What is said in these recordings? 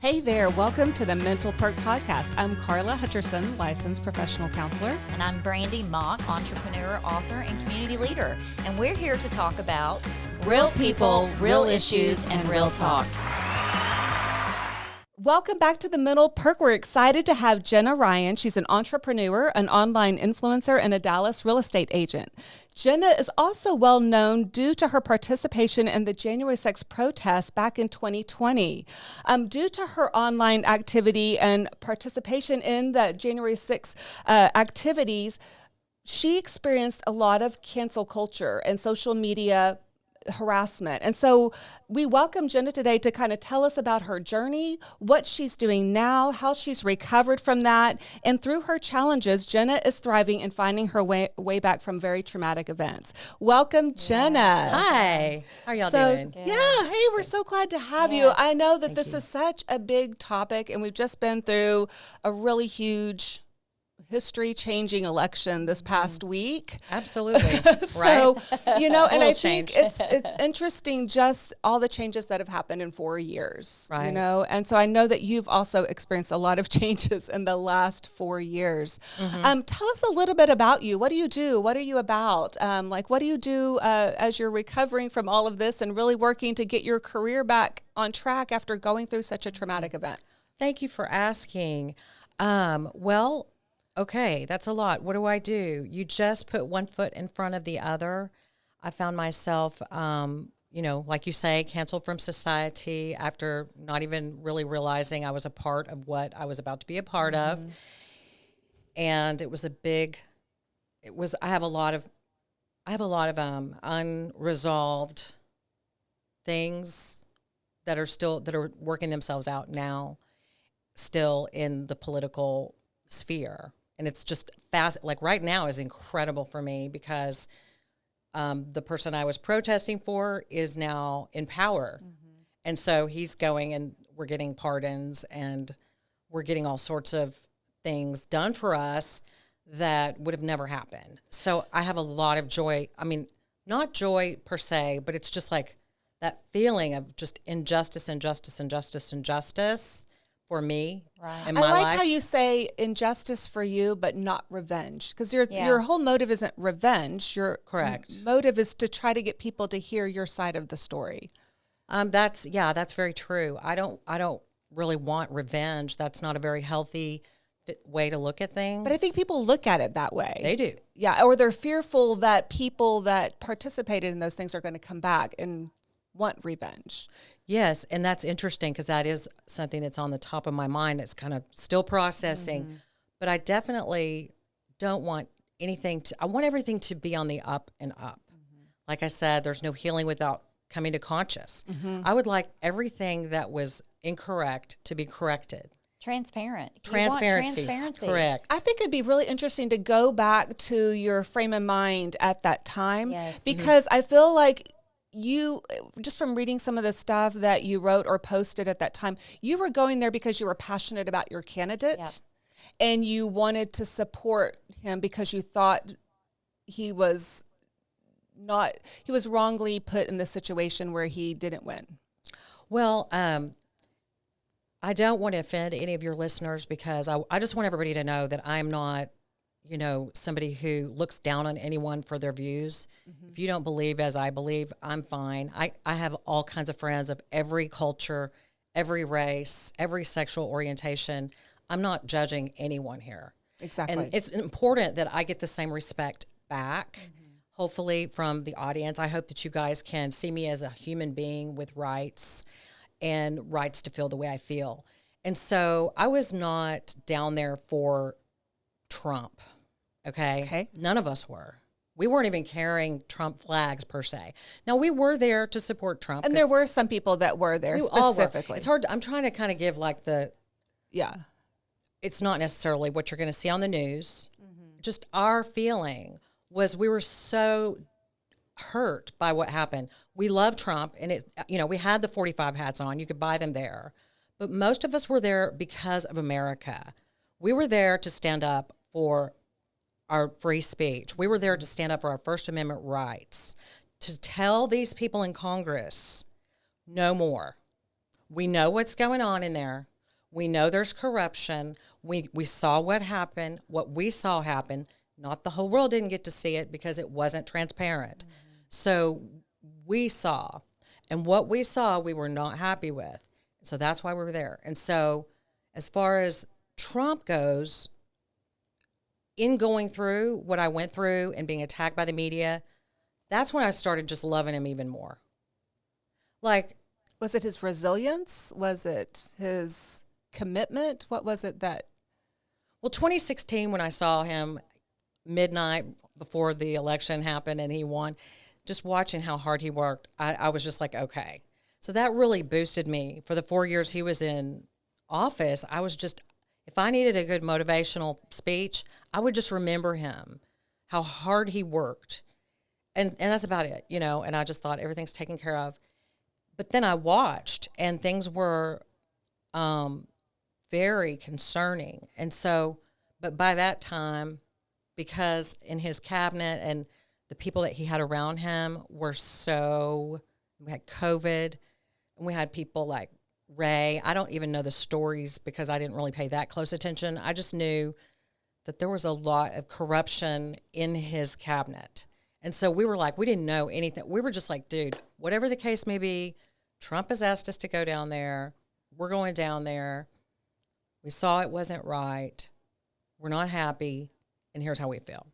Hey there, welcome to the Mental Perk podcast. I'm Karla Hutcherson, licensed professional counselor. And I'm Brandi Mock, entrepreneur, author, and community leader. And we're here to talk about real people, real issues, and real talk. Welcome back to the Mental Perk. We're excited to have Jenna Ryan. She's an entrepreneur, an online influencer, and a Dallas real estate agent. Jenna is also well known due to her participation in the January 6th protest back in 2020. Due to her online activity and participation in the January 6th activities, she experienced a lot of cancel culture and social media harassment. And so we welcome Jenna today to kind of tell us about her journey, what she's doing now, how she's recovered from that. And through her challenges, Jenna is thriving and finding her way back from very traumatic events. Welcome, Jenna. Hi. How are y'all doing? Yeah. Hey, we're so glad to have you. I know that this is such a big topic, and we've just been through a really huge history-changing election this past week. Absolutely. So, you know, and I change. think it's interesting just all the changes that have happened in 4 years, right. You know? And so I know that you've also experienced a lot of changes in the last 4 years. Mm-hmm. Tell us a little bit about you. What do you do? What are you about? What do you do as you're recovering from all of this and really working to get your career back on track after going through such a traumatic event? Thank you for asking. Okay, that's a lot. What do? You just put one foot in front of the other. I found myself, like you say, canceled from society after not even really realizing I was a part of what I was about to be a part of. And it was I have a lot of unresolved things that are working themselves out now, still in the political sphere. And it's just fast. Like right now is incredible for me because the person I was protesting for is now in power. Mm-hmm. And so he's going and we're getting pardons and we're getting all sorts of things done for us that would have never happened. So I have a lot of joy. I mean, not joy per se, but it's just like that feeling of just injustice for me in my life. I like how you say injustice for you, but not revenge, because your whole motive isn't revenge. Your correct motive is to try to get people to hear your side of the story. That's very true. I don't really want revenge. That's not a very healthy way to look at things. But I think people look at it that way. They do. Yeah, or they're fearful that people that participated in those things are going to come back and want revenge. Yes, and that's interesting because that is something that's on the top of my mind. It's kind of still processing, but I definitely don't want I want everything to be on the up and up. Mm-hmm. Like I said, there's no healing without coming to conscious. Mm-hmm. I would like everything that was incorrect to be corrected. Transparency. Correct. I think it'd be really interesting to go back to your frame of mind at that time. Yes. Because I feel like you, just from reading some of the stuff that you wrote or posted at that time, you were going there because you were passionate about your candidate and you wanted to support him because you thought he was wrongly put in the situation where he didn't win. Well, I don't want to offend any of your listeners because I just want everybody to know that I'm not, somebody who looks down on anyone for their views. Mm-hmm. If you don't believe as I believe, I'm fine. I have all kinds of friends of every culture, every race, every sexual orientation. I'm not judging anyone here. Exactly. And it's important that I get the same respect back, hopefully from the audience. I hope that you guys can see me as a human being with rights and rights to feel the way I feel. And so I was not down there for Trump. Okay. None of us were. We weren't even carrying Trump flags per se. Now we were there to support Trump. And there were some people that were there specifically. It's hard. I'm trying to kind of give like it's not necessarily what you're going to see on the news. Mm-hmm. Just our feeling was we were so hurt by what happened. We love Trump and we had the 45 hats on. You could buy them there. But most of us were there because of America. We were there to stand up for our free speech. We were there to stand up for our First Amendment rights, to tell these people in Congress, no more. We know what's going on in there. We know there's corruption. We saw what happened, what we saw happen. Not the whole world didn't get to see it because it wasn't transparent. So we saw, and what we saw, we were not happy with. So that's why we were there. And so as far as Trump goes, in going through what I went through and being attacked by the media, that's when I started just loving him even more. Like, was it his resilience? Was it his commitment? What was it that? Well, 2016, when I saw him midnight before the election happened and he won, just watching how hard he worked, I was just like, okay. So that really boosted me. For the 4 years he was in office, I was just, if I needed a good motivational speech, I would just remember him, how hard he worked. And that's about it, you know, and I just thought everything's taken care of. But then I watched, and things were very concerning. And so, but by that time, because in his cabinet and the people that he had around him were so, we had COVID, and we had people like Ray. I don't even know the stories because I didn't really pay that close attention. I just knew that there was a lot of corruption in his cabinet. And so we were like, we didn't know anything. We were just like, dude, whatever the case may be, Trump has asked us to go down there. We're going down there. We saw it wasn't right. We're not happy. And here's how we feel.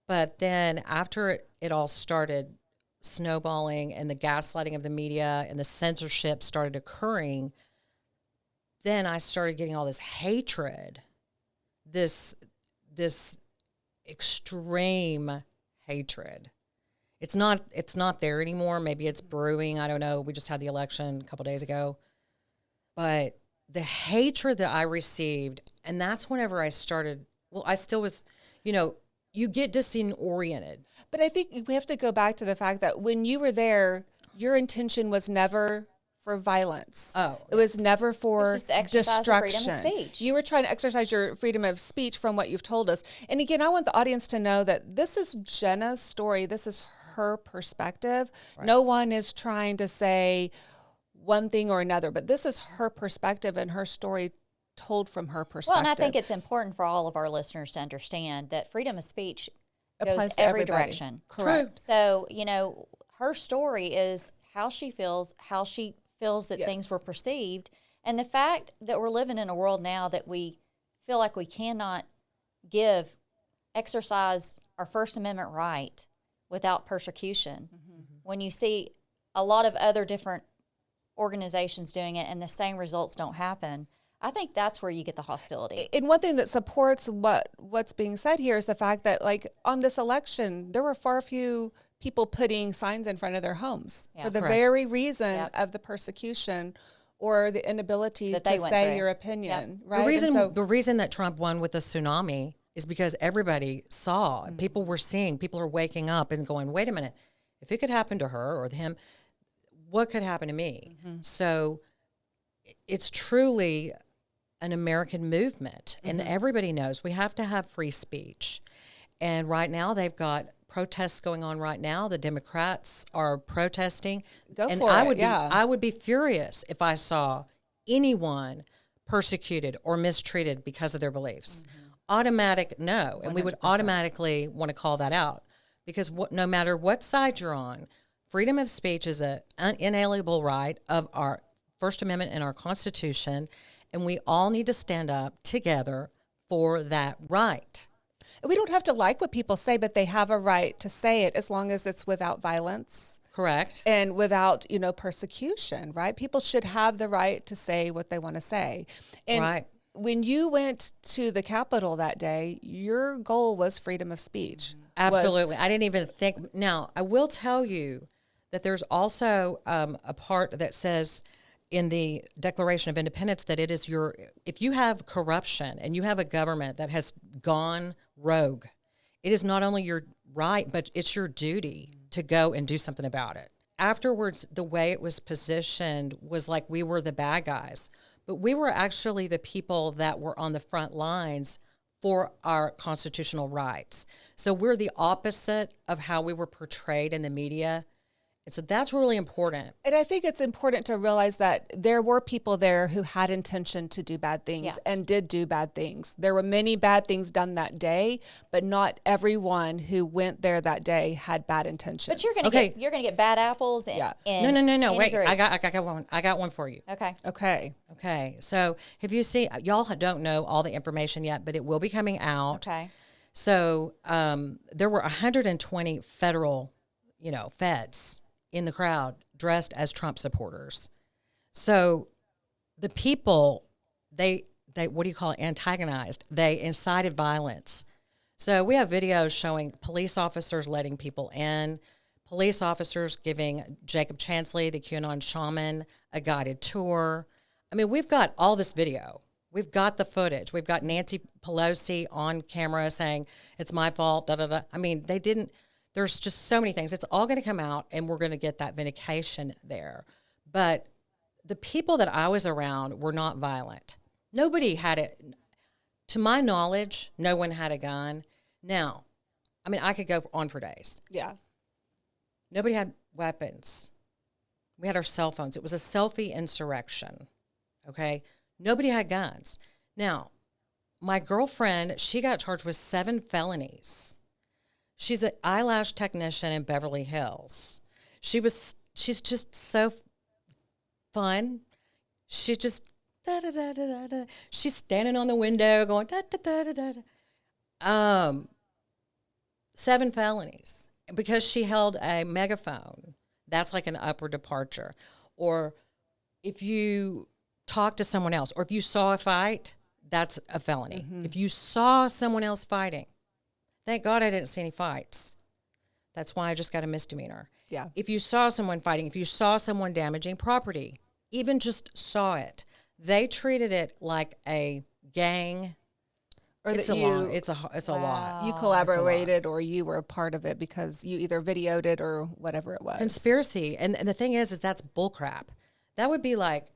But then after it all started snowballing and the gaslighting of the media and the censorship started occurring, then I started getting all this hatred, this extreme hatred. It's not there anymore. Maybe it's brewing. I don't know. We just had the election a couple days ago. But the hatred that I received, and that's whenever I started, well, I still was, you know, you get disoriented. But I think we have to go back to the fact that when you were there, your intention was never for violence. Oh. It was never for just to exercise destruction. freedom of speech. You were trying to exercise your freedom of speech from what you've told us. And again, I want the audience to know that this is Jenna's story. This is her perspective. Right. No one is trying to say one thing or another, but this is her perspective and her story told from her perspective. Well, and I think it's important for all of our listeners to understand that freedom of speech applies goes to every everybody. direction. Correct. So, you know, her story is how she feels that Yes. things were perceived. And the fact that we're living in a world now that we feel like we cannot exercise our First Amendment right without persecution. Mm-hmm. When you see a lot of other different organizations doing it and the same results don't happen, I think that's where you get the hostility. And one thing that supports what's being said here is the fact that, like, on this election, there were far few people putting signs in front of their homes for the very reason of the persecution or the inability to say your opinion. Right? The reason that Trump won with the tsunami is because everybody saw, mm-hmm. people were seeing, people are waking up and going, wait a minute, if it could happen to her or him, what could happen to me? Mm-hmm. So it's truly an American movement, and mm-hmm. everybody knows we have to have free speech. And right now they've got protests going on right now. The Democrats are protesting. I would be furious if I saw anyone persecuted or mistreated because of their beliefs. Mm-hmm. Automatic no, and 100%. We would automatically want to call that out because no matter what side you're on, freedom of speech is an inalienable right of our First Amendment and our Constitution, and we all need to stand up together for that right. We don't have to like what people say, but they have a right to say it as long as it's without violence. Correct. And without, persecution, right? People should have the right to say what they want to say. And right. When you went to the Capitol that day, your goal was freedom of speech. Absolutely. I didn't even think. Now, I will tell you that there's also a part that says in the Declaration of Independence that it is if you have corruption and you have a government that has gone rogue, it is not only your right, but it's your duty to go and do something about it. Afterwards, the way it was positioned was like we were the bad guys, but we were actually the people that were on the front lines for our constitutional rights. So we're the opposite of how we were portrayed in the media. And so that's really important. And I think it's important to realize that there were people there who had intention to do bad things and did do bad things. There were many bad things done that day, but not everyone who went there that day had bad intentions. But you're gonna get bad apples. No. Wait, I got one. I got one for you. Okay. So have you seen? Y'all don't know all the information yet, but it will be coming out. Okay. So there were 120 federal, feds in the crowd dressed as Trump supporters. So the people, they what do you call it, antagonized. They incited violence. So we have videos showing police officers letting people in, police officers giving Jacob Chansley, the QAnon shaman, a guided tour. I mean, we've got all this video. We've got the footage. We've got Nancy Pelosi on camera saying, it's my fault, da-da-da. I mean, they didn't. There's just so many things. It's all going to come out, and we're going to get that vindication there. But the people that I was around were not violent. Nobody had it. To my knowledge, no one had a gun. Now, I mean, I could go on for days. Yeah. Nobody had weapons. We had our cell phones. It was a selfie insurrection, okay? Nobody had guns. Now, my girlfriend, she got charged with 7 felonies. She's an eyelash technician in Beverly Hills. She's just so fun. She's just da-da-da-da-da. She's standing on the window going da-da-da-da-da. 7 felonies because she held a megaphone. That's like an upward departure. Or if you talk to someone else, or if you saw a fight, that's a felony. Mm-hmm. If you saw someone else fighting, thank God I didn't see any fights. That's why I just got a misdemeanor. Yeah. If you saw someone fighting, if you saw someone damaging property, even just saw it, they treated it like a gang. Or it's that a lot. You collaborated or you were a part of it because you either videoed it or whatever it was. Conspiracy. And the thing is that's bullcrap. That would be like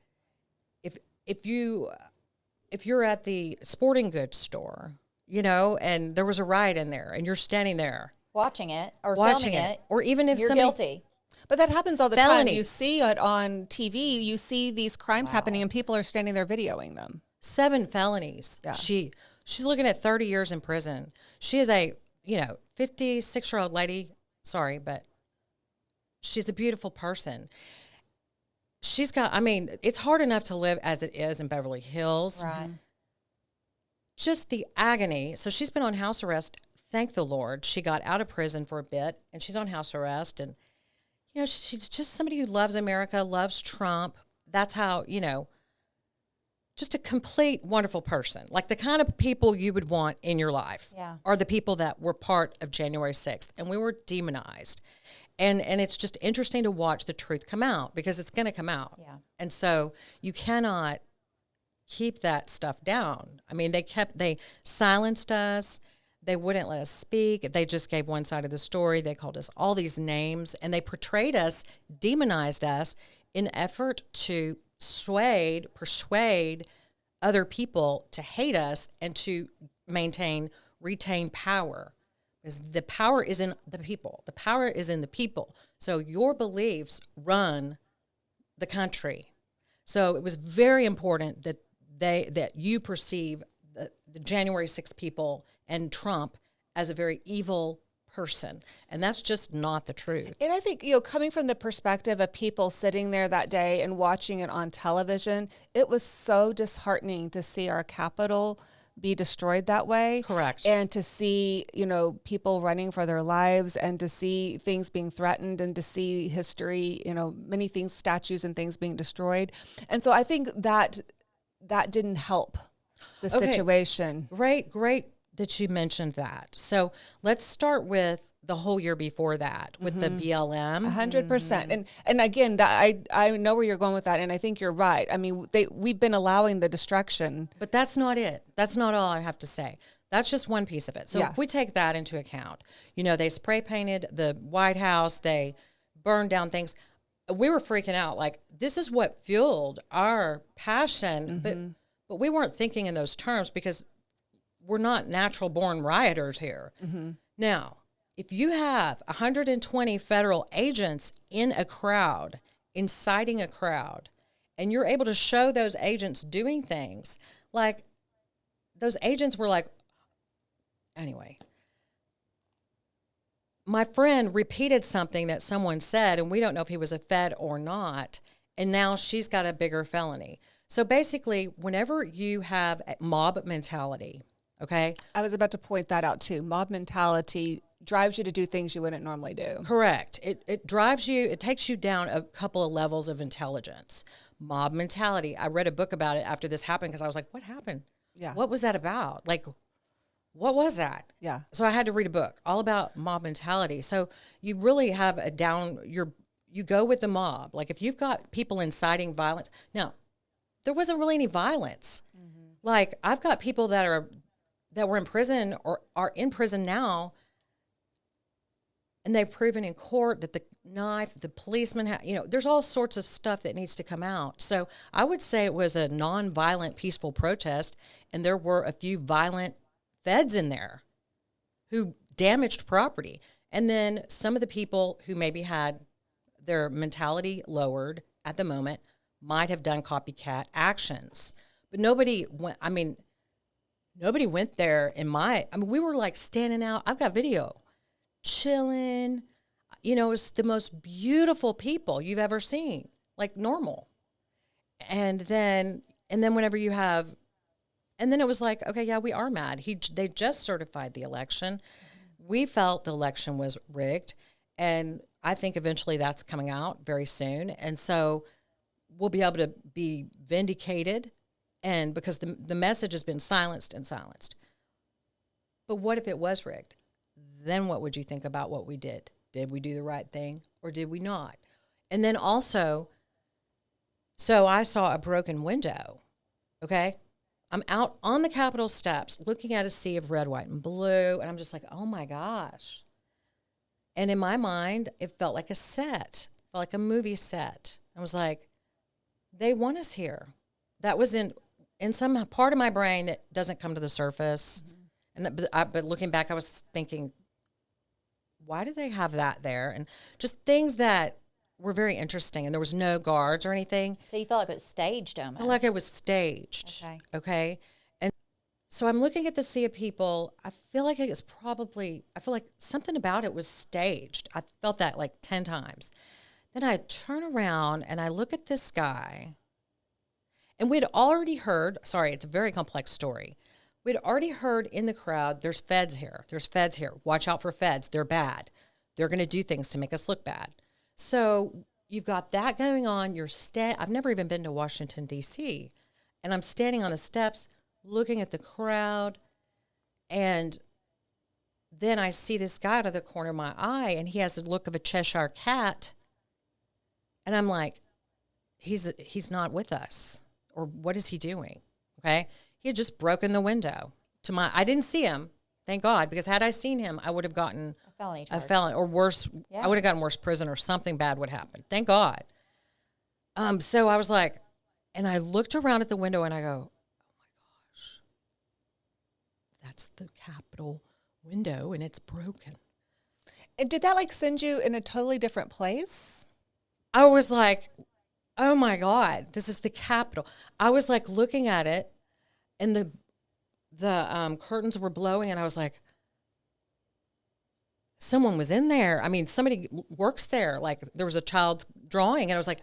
if you're at the sporting goods store, and there was a riot in there, and you're standing there watching it or filming it, or even if you're guilty. But that happens all the Felonies. time. You see it on TV. You see these crimes happening, and people are standing there videoing them. 7 felonies. Yeah. She's looking at 30 years in prison. She is a 56-year-old lady. Sorry, but she's a beautiful person. She's got. I mean, it's hard enough to live as it is in Beverly Hills. Right. Just the agony. So she's been on house arrest. Thank the Lord. She got out of prison for a bit, and she's on house arrest. And, she's just somebody who loves America, loves Trump. That's how, just a complete wonderful person. Like the kind of people you would want in your life are the people that were part of January 6th. And we were demonized. And it's just interesting to watch the truth come out because it's going to come out. Yeah. And so you cannot keep that stuff down. I mean, they silenced us. They wouldn't let us speak. They just gave one side of the story. They called us all these names, and they portrayed us, demonized us in effort to persuade other people to hate us and to retain power. Because the power is in the people. The power is in the people. So your beliefs run the country. So it was very important that you perceive the January 6th people and Trump as a very evil person. And that's just not the truth. And I think, coming from the perspective of people sitting there that day and watching it on television, it was so disheartening to see our Capitol be destroyed that way. Correct. And to see, people running for their lives and to see things being threatened and to see history, many things, statues and things being destroyed. And so I think that didn't help the situation. Great that you mentioned that. So let's start with the whole year before that with the BLM. 100%. And again, that I know where you're going with that, and I think you're right. I mean, we've been allowing the destruction. But that's not it. That's not all I have to say. That's just one piece of it. So if we take that into account, they spray painted the White House, they burned down things. We were freaking out. Like, this is what fueled our passion, but we weren't thinking in those terms because we're not natural born rioters here. Now, if you have 120 federal agents in a crowd, inciting a crowd, and you're able to show those agents doing things, like those agents were like, anyway, my friend repeated something that someone said, and we don't know if he was a Fed or not, and now she's got a bigger felony. So basically, whenever you have a mob mentality, okay? I was about to point that out too. Mob mentality drives you to do things you wouldn't normally do. Correct. It drives you, it takes you down a couple of levels of intelligence. Mob mentality. I read a book about it after this happened because I was like, what happened? Yeah. What was that about? Like, what was that? Yeah. So I had to read a book all about mob mentality. So you really have a down, you go with the mob. Like if you've got people inciting violence. Now, there wasn't really any violence. Mm-hmm. Like I've got people that were in prison or are in prison now, and they've proven in court that the knife, the policeman, there's all sorts of stuff that needs to come out. So I would say it was a non-violent, peaceful protest, and there were a few violent feds in there who damaged property. And then some of the people who maybe had their mentality lowered at the moment might have done copycat actions. But nobody went there we were like standing out. I've got video, chilling. It's the most beautiful people you've ever seen, like normal. And then whenever you have, and then it was like, okay, yeah, we are mad. They just certified the election. We felt the election was rigged. And I think eventually that's coming out very soon. And so we'll be able to be vindicated, and because the message has been silenced. But what if it was rigged? Then what would you think about what we did? Did we do the right thing or did we not? And then also, so I saw a broken window, okay? I'm out on the Capitol steps looking at a sea of red, white, and blue, and I'm just like, oh my gosh. And in my mind, it felt like a set, felt like a movie set. I was like, they want us here. That was in some part of my brain that doesn't come to the surface. Mm-hmm. But looking back, I was thinking, why do they have that there? And just things that were very interesting. And there was no guards or anything. So you felt like it was staged almost. I felt like it was staged. Okay. And so I'm looking at the sea of people. I feel like something about it was staged. I felt that like 10 times. Then I turn around and I look at this guy. And we'd already heard, sorry, it's a very complex story. We'd already heard in the crowd, there's feds here. There's feds here. Watch out for feds. They're bad. They're going to do things to make us look bad. So you've got that going on. I've never even been to Washington, D.C. And I'm standing on the steps looking at the crowd. And then I see this guy out of the corner of my eye, and he has the look of a Cheshire cat. And I'm like, he's not with us. Or what is he doing? Okay. He had just broken the window I didn't see him, thank God, because had I seen him, I would have gotten a felony or worse. Yeah. I would have gotten worse prison or something bad would happen. Thank God. So I was like, and I looked around at the window and I go, oh my gosh, that's the Capitol window and it's broken. And did that like send you in a totally different place? I was like, oh my God, this is the Capitol. I was like looking at it, and the curtains were blowing, and I was like, someone was in there. I mean, somebody works there. Like there was a child's drawing, and I was like,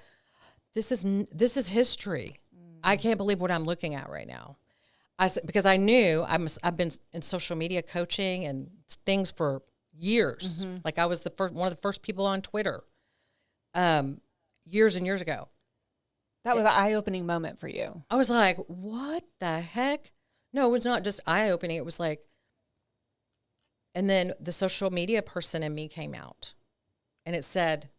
this is history. I can't believe what I'm looking at right now. Because I knew I've been in social media coaching and things for years. Mm-hmm. Like I was one of the first people on Twitter, years and years ago. That was an eye-opening moment for you. I was like, what the heck? No, it was not just eye-opening. It was like, and then the social media person in me came out, and it said,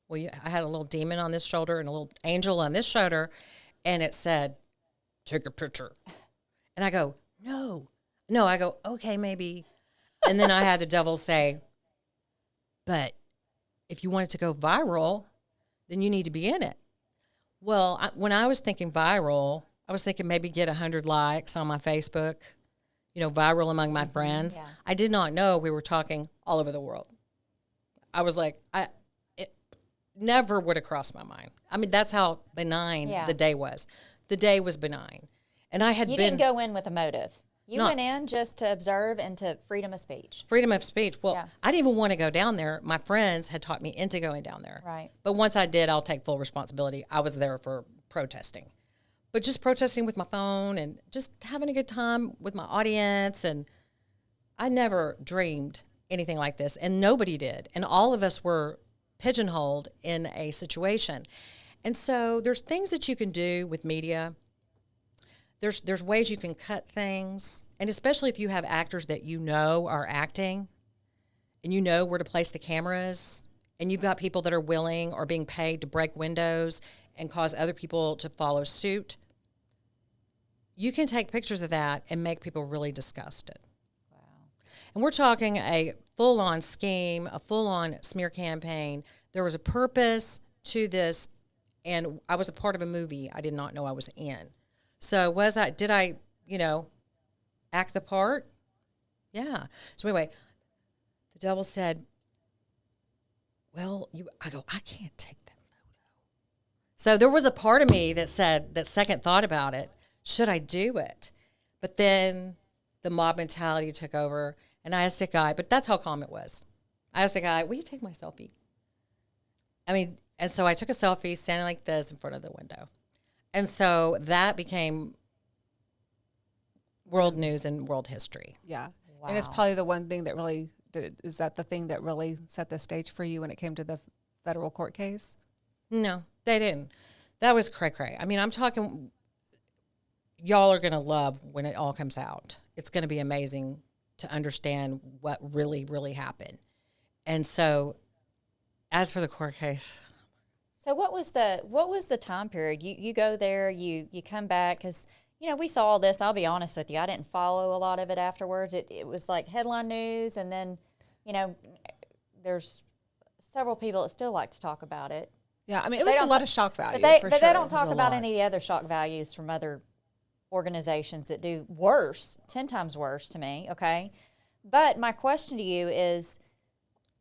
well, I had a little demon on this shoulder and a little angel on this shoulder, and it said, take a picture. And I go, no. I go, okay, maybe. And then I had the devil say, but if you want it to go viral, then you need to be in it. Well, when I was thinking viral, I was thinking maybe get 100 likes on my Facebook, viral among my friends. Yeah. I did not know we were talking all over the world. I was like, it never would have crossed my mind. I mean, that's how benign the day was. The day was benign. And I had You been... didn't go in with a motive. You went in just to observe and to freedom of speech. Freedom of speech. Well, I didn't even want to go down there. My friends had talked me into going down there. Right. But once I did, I'll take full responsibility. I was there for protesting. But just protesting with my phone and just having a good time with my audience. And I never dreamed anything like this. And nobody did. And all of us were pigeonholed in a situation. And so there's things that you can do with media. There's ways you can cut things, and especially if you have actors that are acting, and you know where to place the cameras, and you've got people that are willing or being paid to break windows and cause other people to follow suit, you can take pictures of that and make people really disgusted. Wow. And we're talking a full-on scheme, a full-on smear campaign. There was a purpose to this, and I was a part of a movie I did not know I was in. So did I act the part? Yeah. So anyway, the devil said, well, I can't take that photo. So there was a part of me that said, that second thought about it, should I do it? But then the mob mentality took over, and I asked a guy, but that's how calm it was. I asked a guy, will you take my selfie? I mean, and so I took a selfie standing like this in front of the window. And so that became world news and world history. Yeah. Wow. And it's probably the one thing that really, is that the thing that really set the stage for you when it came to the federal court case? No, they didn't. That was cray-cray. I mean, I'm talking, y'all are going to love when it all comes out. It's going to be amazing to understand what really, really happened. And so as for the court case... So what was the time period? You go there, you come back, because, we saw all this. I'll be honest with you. I didn't follow a lot of it afterwards. It was like headline news, and then, there's several people that still like to talk about it. Yeah, I mean, it was a lot of shock value, but they don't talk about any of the other shock values from other organizations that do worse, 10 times worse to me, okay? But my question to you is,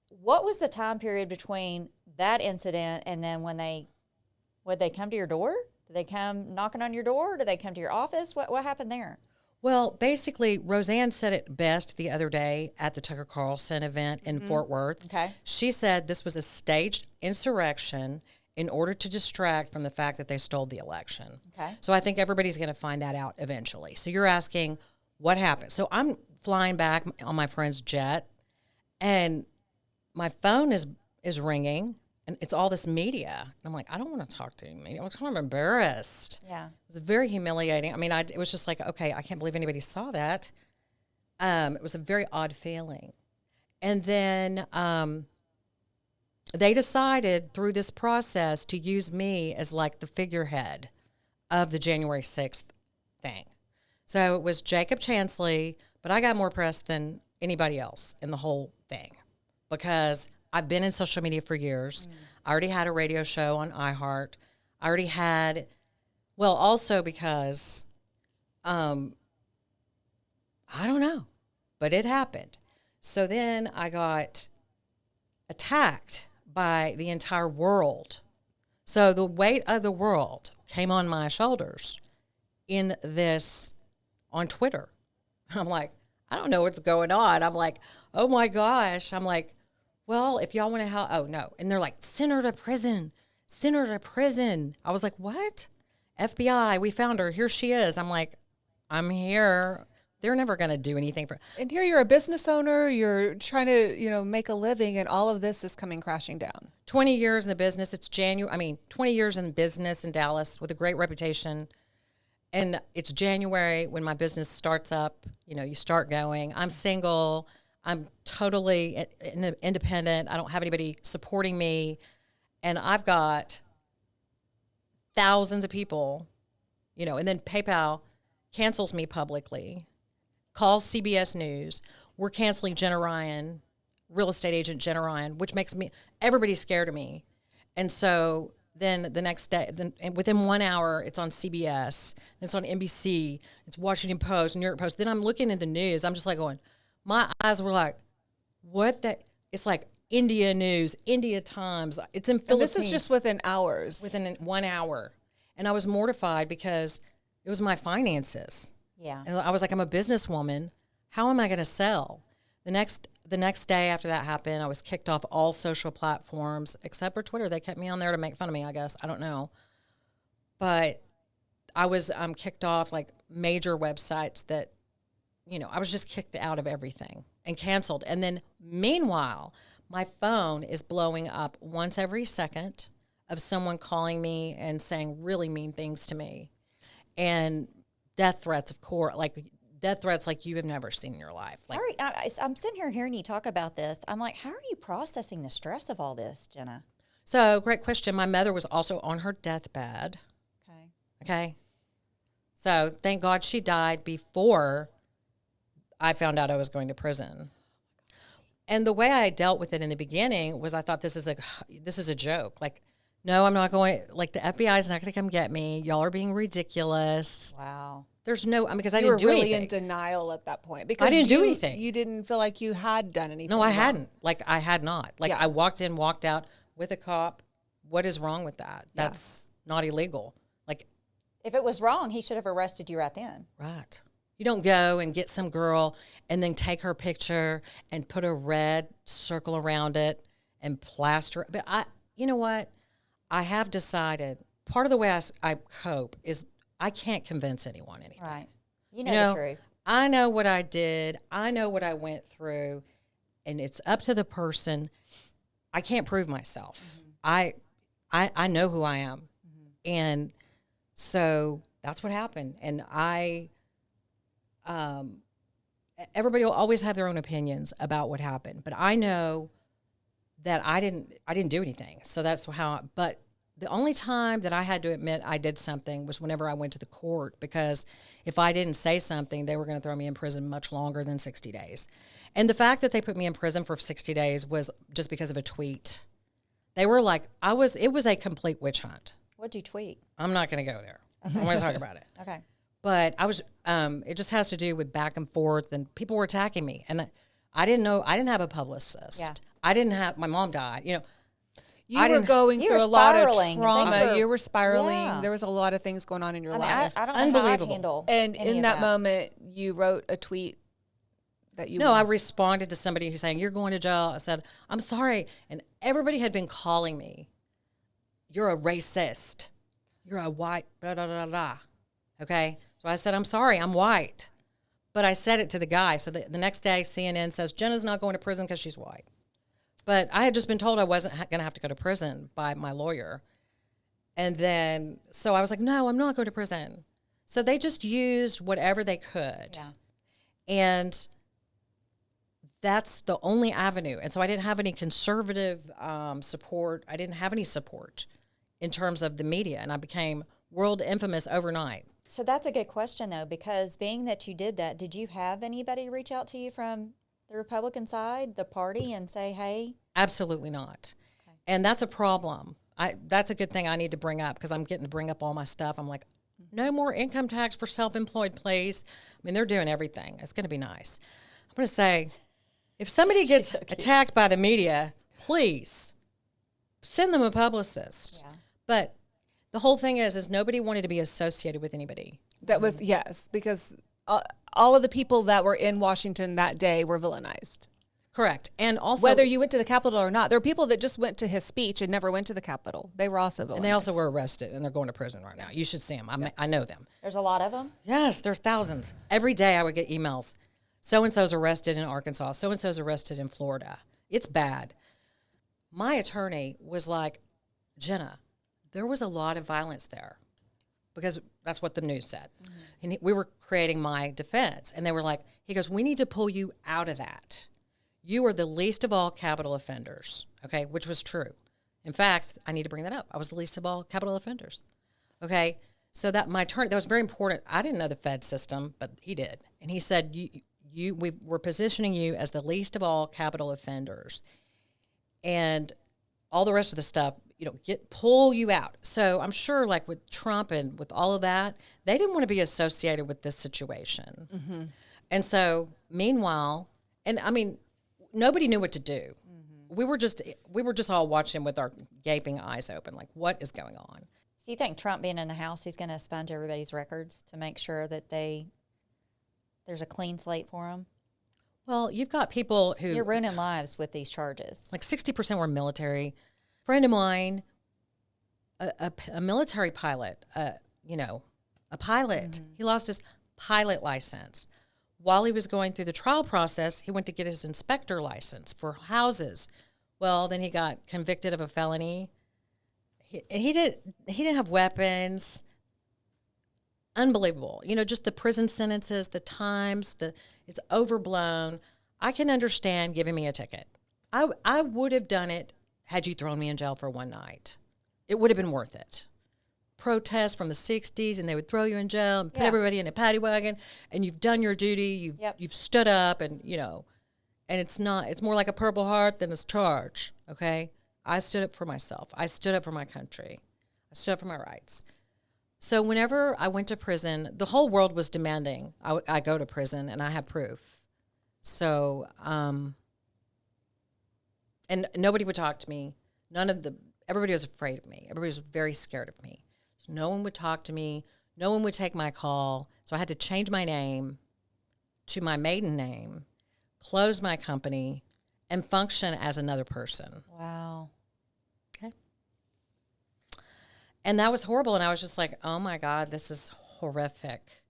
what was the time period between that incident and then would they come to your door? Did they come knocking on your door? Did they come to your office? What happened there? Well, basically, Roseanne said it best the other day at the Tucker Carlson event in Fort Worth. Okay. She said this was a staged insurrection in order to distract from the fact that they stole the election. Okay. So I think everybody's going to find that out eventually. So you're asking what happened. So I'm flying back on my friend's jet, and my phone is ringing, and it's all this media. And I'm like, I don't want to talk to anybody. I was kind of embarrassed. Yeah. It was very humiliating. I mean, it was just like, okay, I can't believe anybody saw that. It was a very odd feeling. And then they decided through this process to use me as like the figurehead of the January 6th thing. So it was Jacob Chansley, but I got more press than anybody else in the whole thing because I've been in social media for years. I already had a radio show on iHeart. I already had, well, also because, I don't know, but it happened. So then I got attacked by the entire world. So the weight of the world came on my shoulders in this on Twitter. I'm like, I don't know what's going on. I'm like, oh my gosh. I'm like, well, if y'all want to help, oh no. And they're like, send her to prison. Send her to prison. I was like, what? FBI, we found her. Here she is. I'm like, I'm here. They're never going to do anything for. And here you're a business owner. You're trying to, make a living, and all of this is coming crashing down. 20 years in the business. It's 20 years in business in Dallas with a great reputation. And it's January when my business starts up. You start going. I'm single. I'm totally independent. I don't have anybody supporting me. And I've got thousands of people, and then PayPal cancels me publicly, calls CBS News. We're canceling Jenna Ryan, real estate agent Jenna Ryan, which makes everybody scared of me. And so then the next day, and within 1 hour, it's on CBS, it's on NBC, it's Washington Post, New York Post. Then I'm looking at the news. I'm just like going, my eyes were like, what the? It's like India News, India Times. It's in Philippines. And this is just within hours. Within 1 hour. And I was mortified because it was my finances. Yeah. And I was like, I'm a businesswoman. How am I going to sell? The next day after that happened, I was kicked off all social platforms except for Twitter. They kept me on there to make fun of me, I guess. I don't know. But I was kicked off like major websites that, I was just kicked out of everything and canceled. And then meanwhile, my phone is blowing up once every second of someone calling me and saying really mean things to me. And death threats, of course, death threats like you have never seen in your life. Like, I'm sitting here hearing you talk about this. I'm like, how are you processing the stress of all this, Jenna? So, great question. My mother was also on her deathbed. Okay. So, thank God she died before I found out I was going to prison. And the way I dealt with it in the beginning was I thought this is a joke. Like, no, I'm not going, like the FBI is not going to come get me. Y'all are being ridiculous. Wow. There's no, because I you didn't do were really anything. in denial at that point because I didn't do anything. You didn't feel like you had done anything. No, I wrong. hadn't. Like, I had not. Like, I walked in, walked out with a cop. What is wrong with that? That's not illegal. Like, if it was wrong, he should have arrested you right then. Right. You don't go and get some girl and then take her picture and put a red circle around it and plaster. But you know what? I have decided part of the way I cope is I can't convince anyone anything. Right. You know the truth. I know what I did. I know what I went through, and it's up to the person. I can't prove myself. Mm-hmm. I know who I am. Mm-hmm. And so that's what happened. And everybody will always have their own opinions about what happened, but I know that I didn't do anything. So that's but the only time that I had to admit I did something was whenever I went to the court, because if I didn't say something, they were going to throw me in prison much longer than 60 days. And the fact that they put me in prison for 60 days was just because of a tweet. They were like, it was a complete witch hunt. What'd you tweet? I'm not going to go there. I'm going to talk about it. Okay. But I was, it just has to do with back and forth, and people were attacking me. And I didn't know, I didn't have a publicist. Yeah. I didn't have, my mom died, You were going through a lot of trauma. You were spiraling. Yeah. There was a lot of things going on in your life. I don't know how I'd handle And any in of that moment, you wrote a tweet that you... No, I responded to somebody who's saying, you're going to jail. I said, I'm sorry. And everybody had been calling me, you're a racist. You're a white, blah, blah, blah, blah. Okay? So I said, I'm sorry, I'm white. But I said it to the guy. So the next day, CNN says, Jenna's not going to prison because she's white. But I had just been told I wasn't going to have to go to prison by my lawyer. And then, so I was like, no, I'm not going to prison. So they just used whatever they could. Yeah. And that's the only avenue. And so I didn't have any conservative support. I didn't have any support in terms of the media. And I became world infamous overnight. So that's a good question, though, because being that you did that, did you have anybody reach out to you from the Republican side, the party, and say, hey? Absolutely not. Okay. And that's a problem. That's a good thing I need to bring up, because I'm getting to bring up all my stuff. I'm like, no more income tax for self-employed, please. I mean, they're doing everything. It's going to be nice. I'm going to say, if somebody gets attacked by the media, please send them a publicist. Yeah. But the whole thing is nobody wanted to be associated with anybody. That was, yes, because all of the people that were in Washington that day were villainized. Correct. And also, whether you went to the Capitol or not, there are people that just went to his speech and never went to the Capitol. They were also villainized. And they also were arrested, and they're going to prison right now. You should see them. I know them. There's a lot of them? Yes, there's thousands. Every day I would get emails. So-and-so's arrested in Arkansas. So-and-so's arrested in Florida. It's bad. My attorney was like, Jenna, there was a lot of violence there, because that's what the news said. Mm-hmm. And we were creating my defense. And they were like, he goes, we need to pull you out of that. You are the least of all capital offenders, okay, which was true. In fact, I need to bring that up. I was the least of all capital offenders, okay? So that my attorney, that was very important. I didn't know the Fed system, but he did. And he said, we were positioning you as the least of all capital offenders. And all the rest of the stuff, pull you out. So I'm sure, like with Trump and with all of that, they didn't want to be associated with this situation. Mm-hmm. And so, meanwhile, and I mean, nobody knew what to do. Mm-hmm. We were just all watching with our gaping eyes open, like, what is going on? So you think Trump being in the House, he's going to sponge everybody's records to make sure that there's a clean slate for them? Well, you've got people who... You're ruining lives with these charges. Like 60% were military. Friend of mine, a military pilot, a pilot. Mm-hmm. He lost his pilot license. While he was going through the trial process, he went to get his inspector license for houses. Well, then he got convicted of a felony. He didn't have weapons. Unbelievable. Just the prison sentences, the times, it's overblown. I can understand giving me a ticket. I would have done it had you thrown me in jail for one night. It would have been worth it. Protests from the 60s, and they would throw you in jail and put everybody in a paddy wagon, and you've done your duty. You've stood up, and it's more like a Purple Heart than a charge, okay? I stood up for myself. I stood up for my country. I stood up for my rights. So whenever I went to prison, the whole world was demanding I go to prison, and I have proof. So, and nobody would talk to me. Everybody was afraid of me. Everybody was very scared of me. So no one would talk to me. No one would take my call. So I had to change my name to my maiden name, close my company, and function as another person. Wow. Okay. And that was horrible. And I was just like, oh my God, this is horrific.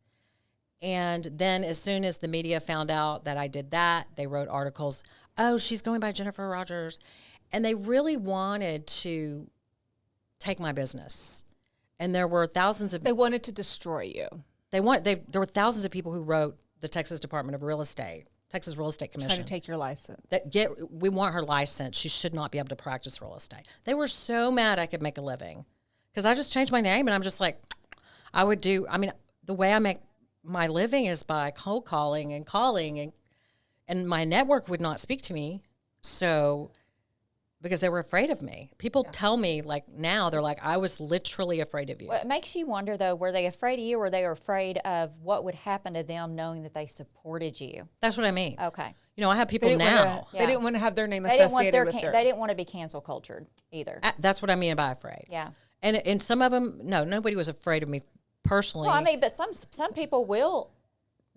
And then as soon as the media found out that I did that, they wrote articles, oh, she's going by Jennifer Rogers. And they really wanted to take my business. And there were thousands of... They wanted to destroy you. There were thousands of people who wrote the Texas Department of Real Estate, Texas Real Estate Commission. Trying to take your license. We want her license. She should not be able to practice real estate. They were so mad I could make a living. Because I just changed my name, and I'm just like, the way I make my living is by cold calling, and my network would not speak to me. So... because they were afraid of me. People tell me, like, now, they're like, I was literally afraid of you. Well, it makes you wonder, though, were they afraid of you, or they were afraid of what would happen to them knowing that they supported you? That's what I mean. Okay. I have people now. They didn't want to have their name associated with their... They didn't want to be cancel cultured either. That's what I mean by afraid. Yeah. And some of them, no, nobody was afraid of me personally. Well, but some people will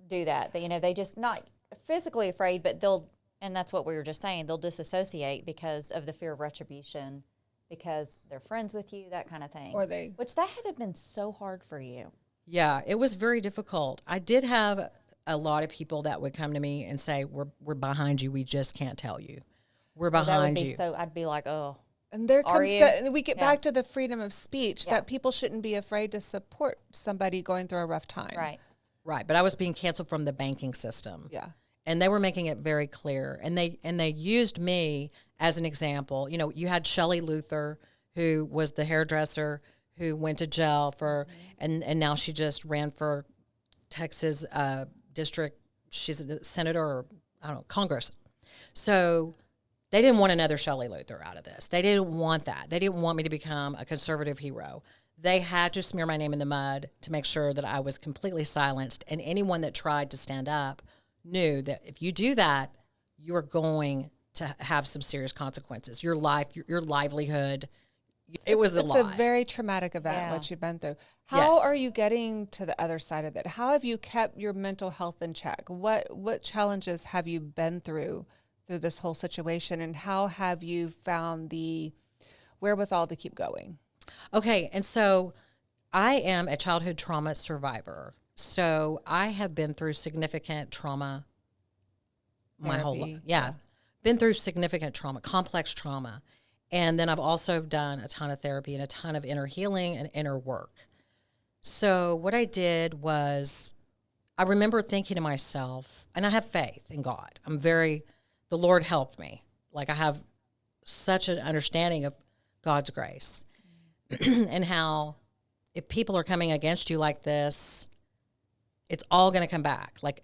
do that. They just not physically afraid, but they'll... And that's what we were just saying. They'll disassociate because of the fear of retribution, because they're friends with you, that kind of thing. Which that had to have been so hard for you. Yeah, it was very difficult. I did have a lot of people that would come to me and say, "We're behind you. We just can't tell you. We're behind you." So I'd be like, "Oh." And we get back to the freedom of speech that people shouldn't be afraid to support somebody going through a rough time. Right. But I was being canceled from the banking system. Yeah. And they were making it very clear. And they used me as an example. You had Shelley Luther, who was the hairdresser who went to jail for, and now she just ran for Texas district. She's a senator or, I don't know, Congress. So they didn't want another Shelley Luther out of this. They didn't want that. They didn't want me to become a conservative hero. They had to smear my name in the mud to make sure that I was completely silenced. And anyone that tried to stand up knew that if you do that, you're going to have some serious consequences. Your life, your livelihood. It's a very traumatic event, what you've been through. How are you getting to the other side of it? How have you kept your mental health in check? What challenges have you been through this whole situation, and how have you found the wherewithal to keep going? Okay, and so I am a childhood trauma survivor. So I have been through significant trauma my whole life. Yeah. Been through significant trauma, complex trauma. And then I've also done a ton of therapy and a ton of inner healing and inner work. So what I did was, I remember thinking to myself, and I have faith in God. The Lord helped me. Like, I have such an understanding of God's grace and how if people are coming against you like this, it's all going to come back. Like,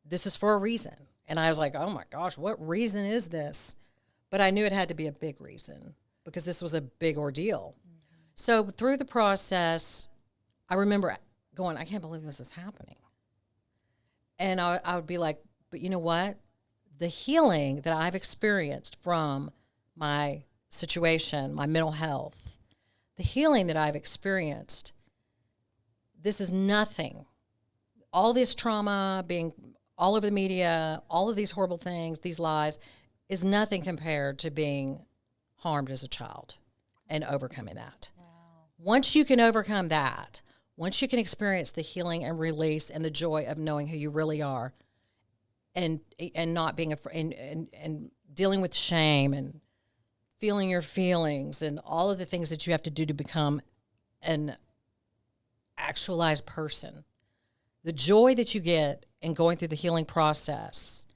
this is for a reason. And I was like, oh my gosh, what reason is this? But I knew it had to be a big reason because this was a big ordeal. So through the process, I remember going, I can't believe this is happening. And I would be like, but you know what? The healing that I've experienced from my situation, my mental health, the healing that I've experienced, this is nothing. All this trauma being all over the media, all of these horrible things, these lies, is nothing compared to being harmed as a child and overcoming that. Wow. Once you can overcome that, once you can experience the healing and release and the joy of knowing who you really are, and not being afraid, and dealing with shame and feeling your feelings and all of the things that you have to do to become an actualized person, the joy that you get in going through the healing process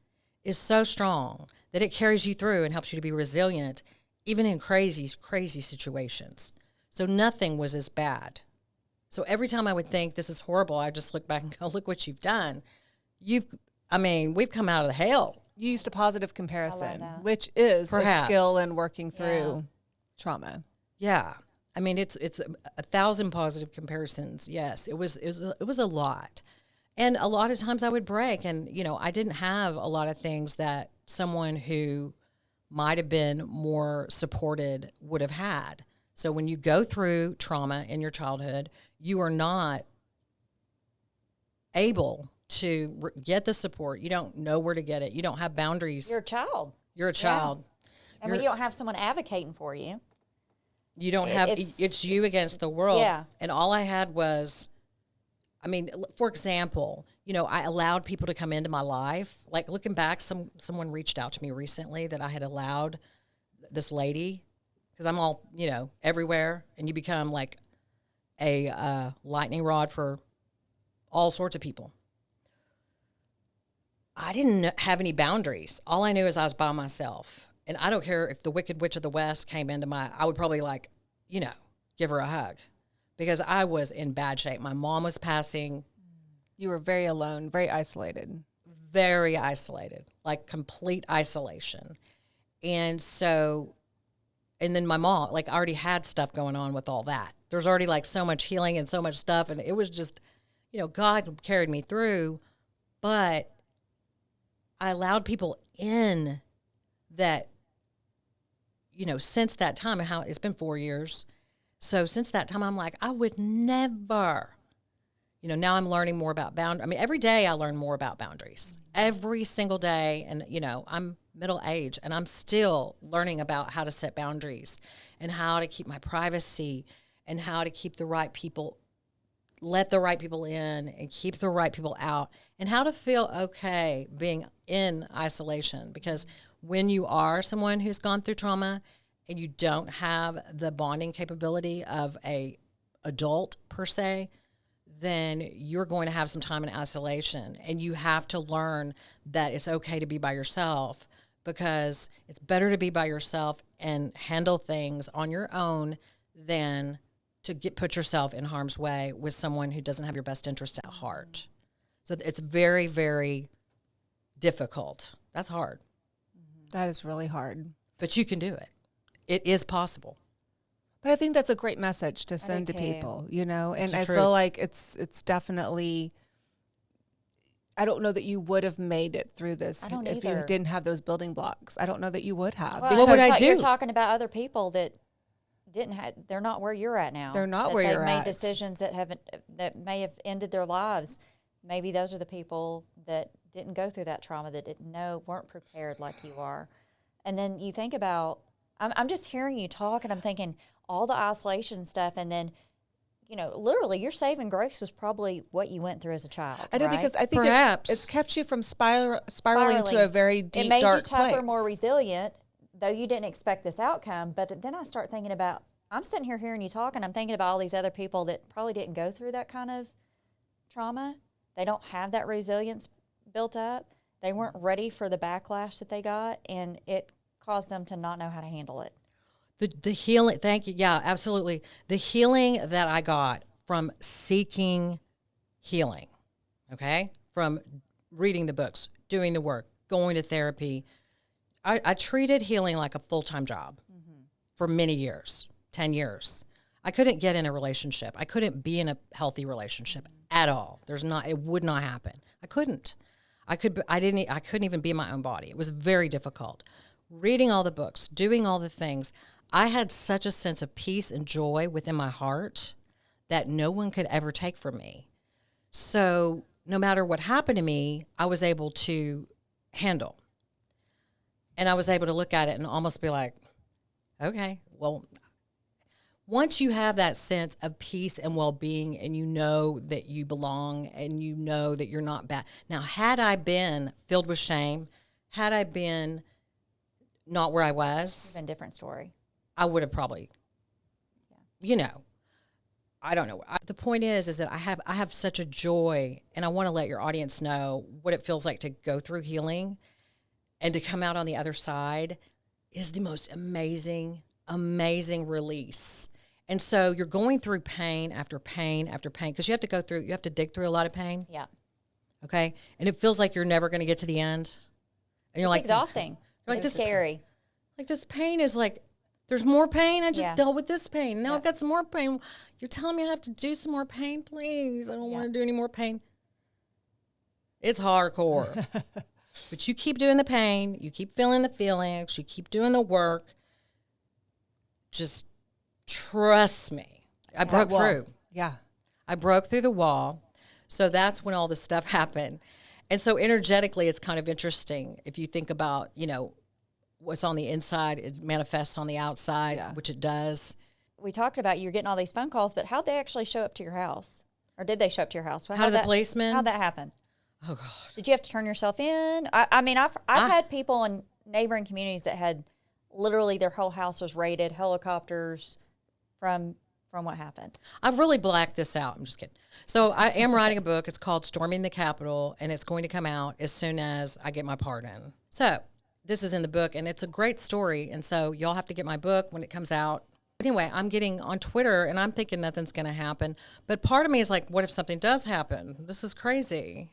is so strong that it carries you through and helps you to be resilient, even in crazy, crazy situations. So nothing was as bad. So every time I would think this is horrible, I just look back and go, look what you've done. We've come out of the hell. You used a positive comparison, which is Perhaps. a skill in working through trauma. Yeah. I mean, it's 1,000 positive comparisons. Yes, it was a lot. And a lot of times I would break, and, I didn't have a lot of things that someone who might have been more supported would have had. So when you go through trauma in your childhood, you are not able to get the support. You don't know where to get it. You don't have boundaries. You're a child. You're a child. And when you don't have someone advocating for you. You don't have, it's you against the world. Yeah. And all I had was, for example, I allowed people to come into my life. Like looking back, someone reached out to me recently that I had allowed this lady, because I'm all, everywhere, and you become like a lightning rod for all sorts of people. I didn't have any boundaries. All I knew is I was by myself. And I don't care if the Wicked Witch of the West came into I would probably give her a hug, because I was in bad shape. My mom was passing. You were very alone, very isolated. Very isolated, like complete isolation. And so, and then my mom, I already had stuff going on with all that. There's already so much healing and so much stuff. And it was just, God carried me through. But I allowed people in that, since that time, and how it's been 4 years. So since that time, I'm like, I would never, now I'm learning more about boundaries. Every day I learn more about boundaries. Every single day. And, I'm middle age, and I'm still learning about how to set boundaries and how to keep my privacy and how to keep the right people, let the right people in and keep the right people out, and how to feel okay being in isolation. Because when you are someone who's gone through trauma and you don't have the bonding capability of a adult per se, then you're going to have some time in isolation, and you have to learn that it's okay to be by yourself, because it's better to be by yourself and handle things on your own than to put yourself in harm's way with someone who doesn't have your best interest at heart. So it's very, very difficult. That's hard. That is really hard. But you can do it. It is possible. But I think that's a great message to send to people, and I feel like it's definitely, I don't know that you would have made it through this if you didn't have those building blocks. I don't know that you would have. Well, what would I do? You're talking about other people that they're not where you're at now. They're not where you're at. They've made decisions that may have ended their lives. Maybe those are the people that didn't go through that trauma, that didn't know, weren't prepared like you are. And then you think about, I'm just hearing you talk, and I'm thinking all the isolation stuff, and then, literally your saving grace was probably what you went through as a child. I know, right? because I think it's kept you from spiraling to a very deep, dark place. It made you tougher, more resilient, though you didn't expect this outcome. But then I start thinking about, I'm sitting here hearing you talk, and I'm thinking about all these other people that probably didn't go through that kind of trauma. They don't have that resilience built up. They weren't ready for the backlash that they got, and it caused them to not know how to handle it. The healing, thank you. Yeah, absolutely. The healing that I got from seeking healing, okay, from reading the books, doing the work, going to therapy, I treated healing like a full-time job. Mm-hmm. for many years, 10 years. I couldn't get in a relationship. I couldn't be in a healthy relationship at all. It would not happen. I couldn't. I couldn't even be in my own body. It was very difficult. Reading all the books, doing all the things, I had such a sense of peace and joy within my heart that no one could ever take from me. So no matter what happened to me, I was able to handle. And I was able to look at it and almost be like, okay, well, once you have that sense of peace and well-being and you know that you belong and you know that you're not bad. Now, had I been filled with shame, had I been not where I was, It's been a different story. I would have probably, you know, I don't know. The point is that I have such a joy, and I want to let your audience know what it feels like to go through healing and to come out on the other side is the most amazing, amazing release. And so you're going through pain after pain after pain because you have to dig through a lot of pain. Yeah. Okay. And it feels like you're never going to get to the end. And you're like, exhausting. You're like, it's scary. Like this pain is like, there's more pain. I just dealt with this pain. Now I've got some more pain. You're telling me I have to do some more pain? Please. I don't want to do any more pain. It's hardcore. But you keep doing the pain. You keep feeling the feelings. You keep doing the work. Just trust me. I broke through. Yeah. I broke through the wall. So that's when all this stuff happened. And so energetically, it's kind of interesting if you think about, you know, what's on the inside, it manifests on the outside, which it does. We talked about you're getting all these phone calls, but how'd they actually show up to your house? Or did they show up to your house? How did the policemen? How'd that happen? Oh, God. Did you have to turn yourself in? I mean, I've had people in neighboring communities that had literally their whole house was raided, helicopters from what happened. I've really blacked this out. I'm just kidding. So I am writing a book. It's called Storming the Capitol, and it's going to come out as soon as I get my pardon. So this is in the book, and it's a great story. And so y'all have to get my book when it comes out. Anyway, I'm getting on Twitter, and I'm thinking nothing's going to happen. But part of me is like, what if something does happen? This is crazy.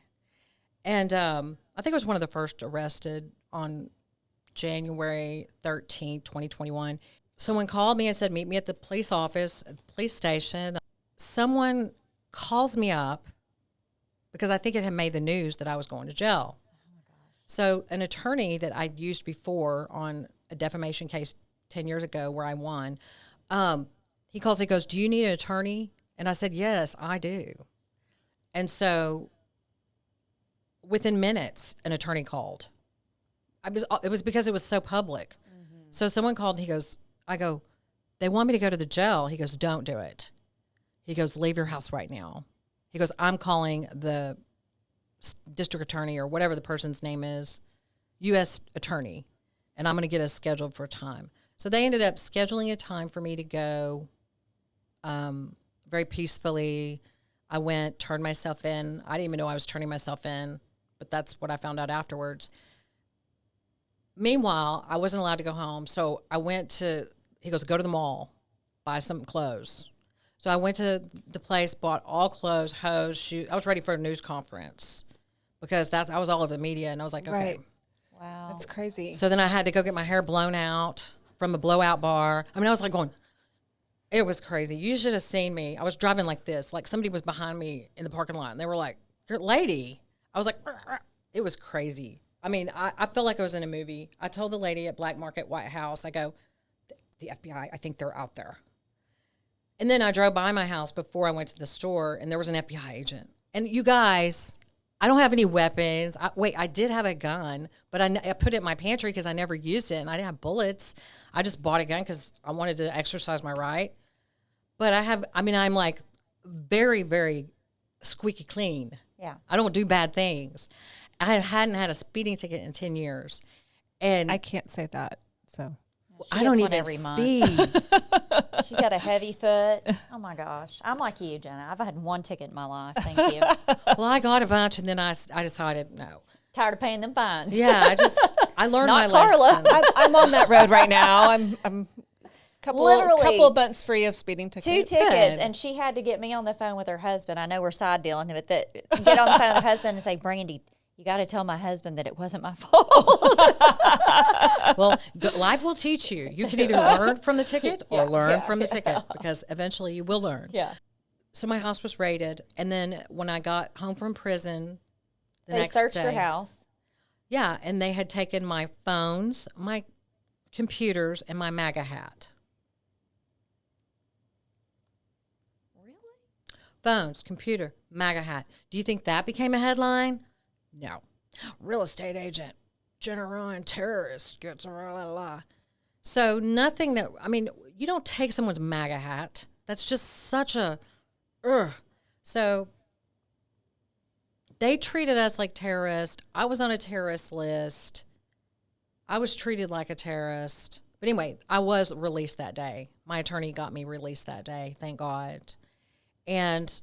And I think I was one of the first arrested on January 13th, 2021. Someone called me and said, meet me at the police office, at the police station. Someone calls me up because I think it had made the news that I was going to jail. Oh my gosh. So an attorney that I'd used before on a defamation case 10 years ago where I won, he calls, he goes, do you need an attorney? And I said, yes, I do. And so within minutes, an attorney called. It was because it was so public. Mm-hmm. So someone called and I go, they want me to go to the jail. He goes, don't do it. He goes, leave your house right now. He goes, I'm calling the district attorney or whatever the person's name is, U.S. attorney, and I'm going to get us scheduled for a time. So they ended up scheduling a time for me to go very peacefully. I went, turned myself in. I didn't even know I was turning myself in, but that's what I found out afterwards. Meanwhile, I wasn't allowed to go home, so I went to, he goes, go to the mall, buy some clothes. So I went to the place, bought all clothes, hose, shoes. I was ready for a news conference because I was all over the media, and I was like, okay. Right. Wow. That's crazy. So then I had to go get my hair blown out from a blowout bar. I mean, I was like going, it was crazy. You should have seen me. I was driving like this, like somebody was behind me in the parking lot, and they were like, lady. I was like, it was crazy. I mean, I felt like I was in a movie. I told the lady at Black Market White House, I go, the FBI, I think they're out there. And then I drove by my house before I went to the store, and there was an FBI agent. And you guys, I don't have any weapons. I did have a gun, but I put it in my pantry because I never used it, and I didn't have bullets. I just bought a gun because I wanted to exercise my right. But I'm like very, very squeaky clean. Yeah. I don't do bad things. I hadn't had a speeding ticket in 10 years. And I can't say that, so. I don't even every speed. She's got a heavy foot. Oh my gosh. I'm like you, Jenna. I've had one ticket in my life. Thank you. Well, I got a bunch, and then I decided no. Tired of paying them fines. Yeah, I learned my Not Karla. lesson. I'm on that road right now. I'm Literally. couple months free of speeding tickets. 2 tickets, and she had to get me on the phone with her husband. I know we're side dealing, but get on the phone with her husband and say, Brandi, you got to tell my husband that it wasn't my fault. Well, life will teach you. You can either learn from the ticket or learn from the ticket, because eventually you will learn. Yeah. So my house was raided, and then when I got home from prison, the next They searched day, your house. Yeah, and they had taken my phones, my computers, and my MAGA hat. Really? Phones, computer, MAGA hat. Do you think that became a headline? No. Real estate agent, Jenna Ryan terrorist gets a la. So nothing that, I mean, you don't take someone's MAGA hat. That's just such a, ugh. So they treated us like terrorists. I was on a terrorist list. I was treated like a terrorist. But anyway, I was released that day. My attorney got me released that day, thank God. And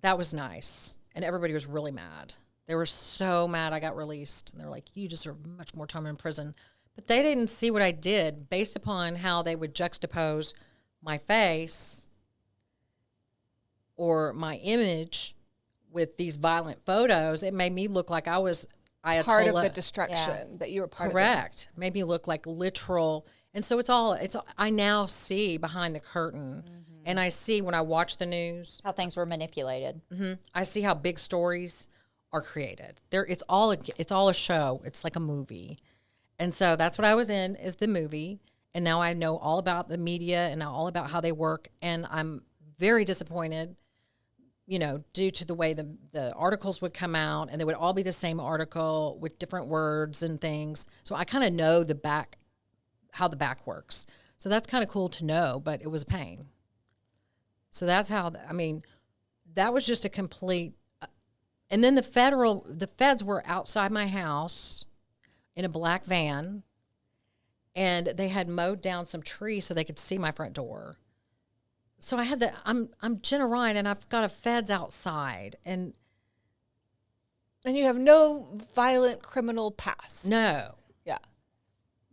that was nice. And everybody was really mad. They were so mad I got released. And they were like, you deserve much more time in prison. But they didn't see what I did based upon how they would juxtapose my face or my image with these violent photos. It made me look like I was Ayatollah. Part of the destruction that you were part of. Correct. Made me look like literal. And so I now see behind the curtain. And I see when I watch the news, How things were manipulated. I see how big stories are created. It's all a show. It's like a movie. And so that's what I was in, is the movie. And now I know all about the media and all about how they work. And I'm very disappointed, due to the way the articles would come out, and they would all be the same article with different words and things. So I kind of know how the back works. So that's kind of cool to know, but it was a pain. So that's how, that was just a complete, and then the feds were outside my house in a black van, and they had mowed down some trees so they could see my front door. So I had I'm Jenna Ryan, and I've got a feds outside, and you have no violent criminal past. No. Yeah.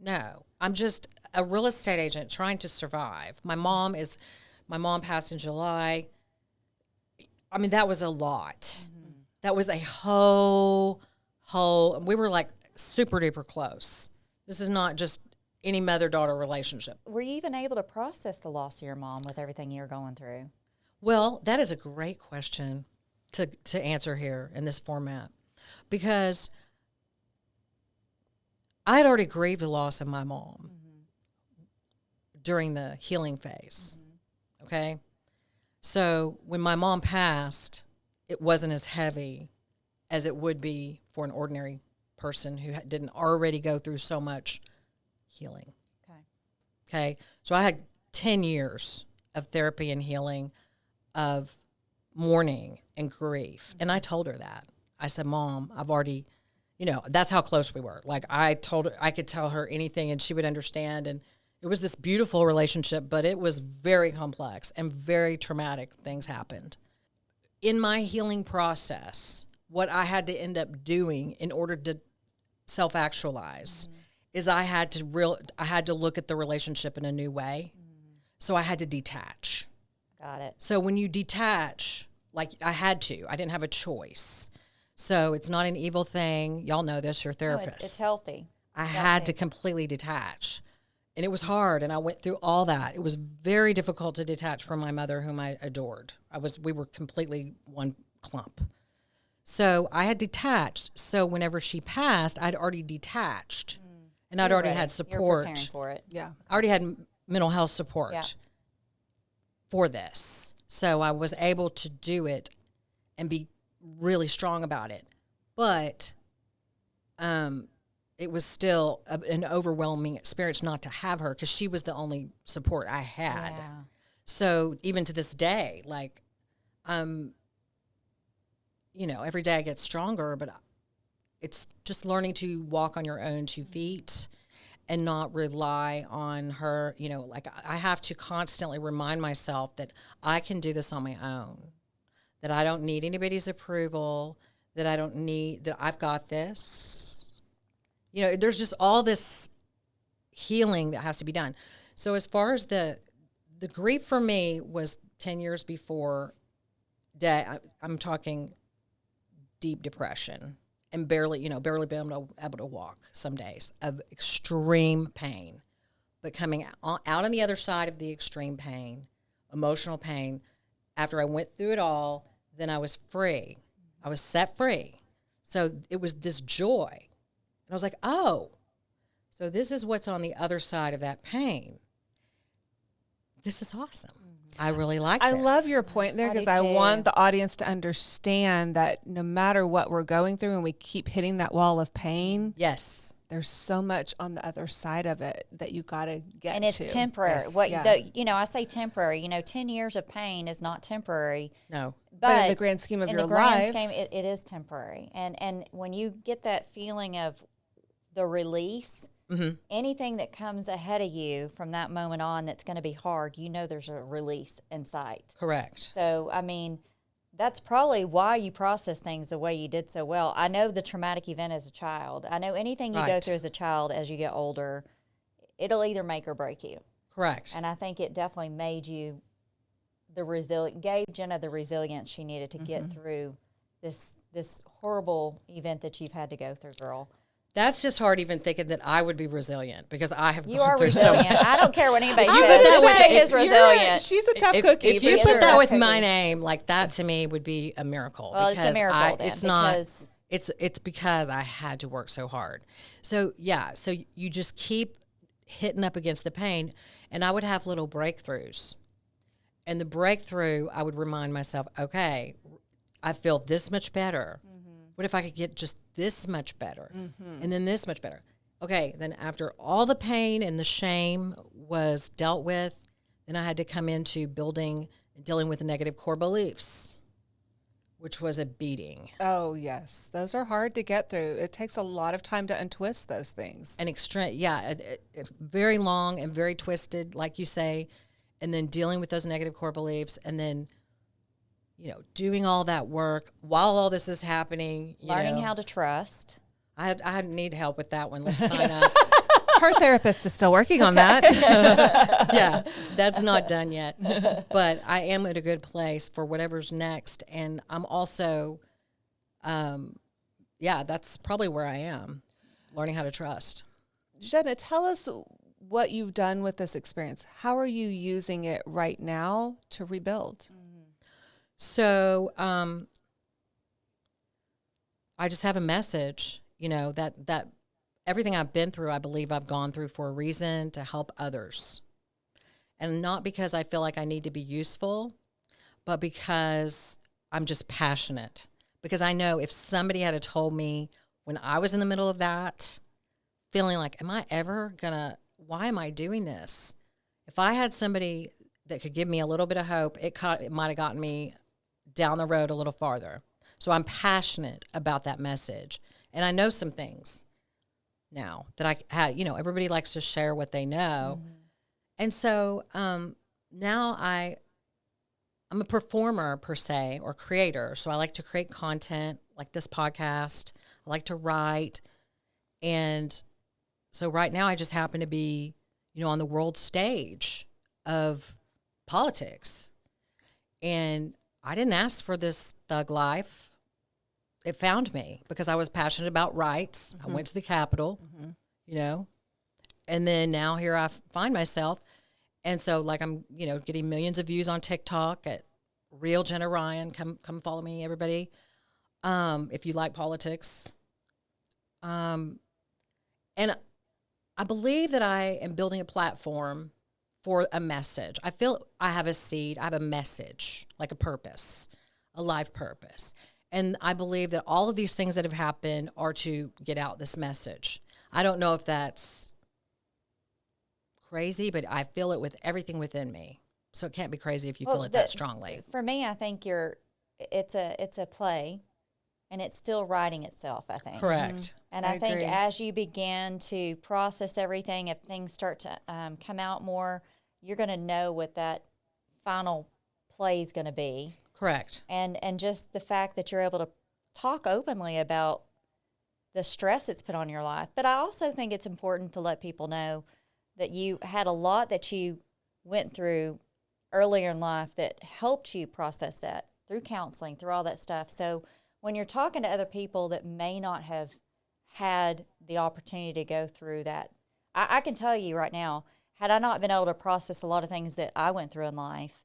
No. I'm just a real estate agent trying to survive. My mom passed in July. That was a lot. That was a whole, we were like super duper close. This is not just any mother-daughter relationship. Were you even able to process the loss of your mom with everything you're going through? Well, that is a great question to answer here in this format, because I had already grieved the loss of my mom during the healing phase. Okay? So when my mom passed, it wasn't as heavy as it would be for an ordinary person who didn't already go through so much healing. Okay? So I had 10 years of therapy and healing, of mourning and grief. And I told her that. I said, Mom, I've already, that's how close we were. Like, I told her, I could tell her anything and she would understand. And it was this beautiful relationship, but it was very complex and very traumatic things happened. In my healing process, what I had to end up doing in order to self-actualize is I had to look at the relationship in a new way. So I had to detach. Got it. So when you detach, like I didn't have a choice. So it's not an evil thing. Y'all know this, you're therapists. No, it's healthy. I had to completely detach. And it was hard, and I went through all that. It was very difficult to detach from my mother, whom I adored. We were completely one clump. So I had detached. So whenever she passed, I'd already detached. And I'd already had support. You're preparing for it. Yeah. I already had mental health support for this. So I was able to do it and be really strong about it. But it was still an overwhelming experience not to have her, because she was the only support I had. Yeah. So even to this day, like, every day I get stronger, but it's just learning to walk on your own 2 feet and not rely on her. Like, I have to constantly remind myself that I can do this on my own, that I don't need anybody's approval, that I've got this. There's just all this healing that has to be done. So as far as the grief for me was 10 years before I'm talking deep depression and barely been able to walk some days of extreme pain. But coming out on the other side of the extreme pain, emotional pain, after I went through it all, then I was free. I was set free. So it was this joy. And I was like, oh, so this is what's on the other side of that pain. This is awesome. I really like this. I love your point there, because I want the audience to understand that no matter what we're going through and we keep hitting that wall of pain, yes, there's so much on the other side of it that you got to get to. And it's temporary. Yes. I say temporary. 10 years of pain is not temporary. No. But in the grand scheme of your life, in the grand scheme, it is temporary. And when you get that feeling of the release, anything that comes ahead of you from that moment on that's going to be hard, there's a release in sight. Correct. So, I mean, that's probably why you process things the way you did so well. I know the traumatic event as a child. I know anything you go through as a child, as you get older, it'll either make or break you. Correct. And I think it definitely made you gave Jenna the resilience she needed to get through this horrible event that you've had to go through, girl. That's just hard even thinking that I would be resilient, because I have You gone are through resilient. so much. I don't care what anybody says. that She way, is resilient. She's a tough If cookie. you You're put that a with cookie. my name, like that to me would be a miracle. Well, it's a because miracle then, it's not. because- It's because I had to work so hard. So yeah, so you just keep hitting up against the pain, and I would have little breakthroughs. And the breakthrough, I would remind myself, okay, I feel this much better. What if I could get just this much better, and then this much better? Okay, then after all the pain and the shame was dealt with, then I had to come into dealing with the negative core beliefs, which was a beating. Oh, yes. Those are hard to get through. It takes a lot of time to untwist those things. An extreme, it's very long and very twisted, like you say, and then dealing with those negative core beliefs, and then, doing all that work while all this is happening. Learning how to trust. I need help with that one. Let's sign up. Her therapist is still working on that. Yeah, that's not done yet. But I am at a good place for whatever's next. And I'm also, that's probably where I am, learning how to trust. Jenna, tell us what you've done with this experience. How are you using it right now to rebuild? So I just have a message, that everything I've been through, I believe I've gone through for a reason, to help others. And not because I feel like I need to be useful, but because I'm just passionate. Because I know if somebody had told me when I was in the middle of that, feeling like, why am I doing this? If I had somebody that could give me a little bit of hope, it might have gotten me down the road a little farther. So I'm passionate about that message. And I know some things now that I had, everybody likes to share what they know. Mm-hmm. And so now I'm a performer per se, or creator. So I like to create content like this podcast. I like to write. And so right now I just happen to be, on the world stage of politics. And I didn't ask for this thug life. It found me because I was passionate about rights. Mm-hmm. I went to the Capitol, and then now here I find myself. And so I'm, getting millions of views on TikTok at Real Jenna Ryan. Come follow me, everybody. If you like politics. And I believe that I am building a platform for a message. I feel I have a seed, I have a message, like a purpose, a life purpose. And I believe that all of these things that have happened are to get out this message. I don't know if that's crazy, but I feel it with everything within me. So it can't be crazy if you feel it that strongly. For me, I think it's a play, and it's still writing itself, I think. Correct. Mm-hmm. And I think as you begin to process everything, if things start to come out more, you're going to know what that final play is going to be. Correct. And just the fact that you're able to talk openly about the stress it's put on your life. But I also think it's important to let people know that you had a lot that you went through earlier in life that helped you process that through counseling, through all that stuff. So when you're talking to other people that may not have had the opportunity to go through that, I can tell you right now, had I not been able to process a lot of things that I went through in life,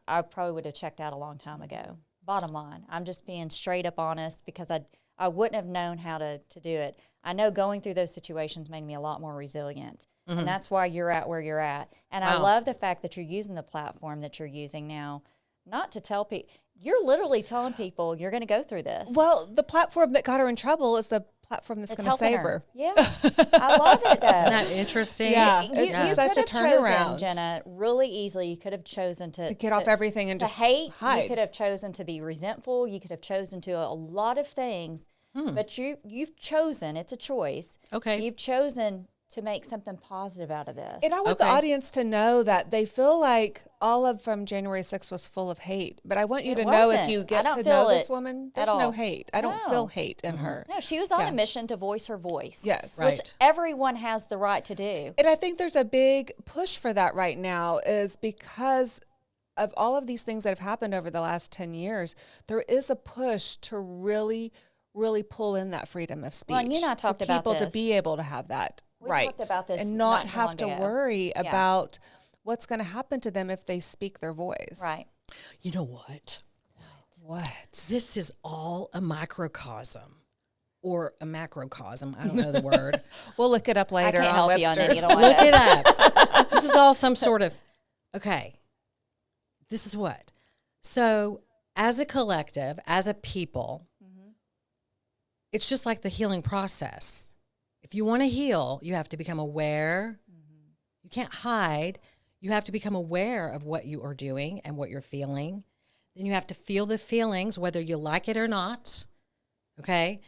I probably would have checked out a long time ago. Bottom line, I'm just being straight up honest because I wouldn't have known how to do it. I know going through those situations made me a lot more resilient. And that's why you're at where you're at. And I love the fact that you're using the platform that you're using now, not to tell people. You're literally telling people you're going to go through this. Well, the platform that got her in trouble is the platform that's going to save her. Yeah. I love it, though. Isn't that interesting? Yeah. You It's just such a could have chosen, turnaround. Jenna, really easily. You could have chosen to get off everything and to just hate. hide. You could have chosen to be resentful. You could have chosen to a lot of things. But you've chosen. It's a choice. Okay. You've chosen to make something positive out of this. And I want the audience to know that they feel like all of from January 6th was full of hate. But I want you It to know if wasn't. you I get don't to feel know this it woman, at there's no all. hate. I don't No. feel hate in her. No, she was on Yeah. a mission to voice her voice. Yes. Which Right. everyone has the right to do. And I think there's a big push for that right now is because of all of these things that have happened over the last 10 years, there is a push to really pull in that freedom of speech. Well, and you and I talked for about people to this. be able to have that We right. talked about this and not not too have long to ago. worry Yeah. about what's going to happen to them if they speak their voice. Right. You know what? What? This is all a microcosm or a macrocosm. I don't know the word. We'll look it up I later can't on help you on that. Webster's. You don't want Look to. it up. This is all some sort of, okay, this is what. So as a collective, as a people, it's just like the healing process. If you want to heal, you have to become aware. You can't hide. You have to become aware of what you are doing and what you're feeling. Then you have to feel the feelings, whether you like it or not. Okay?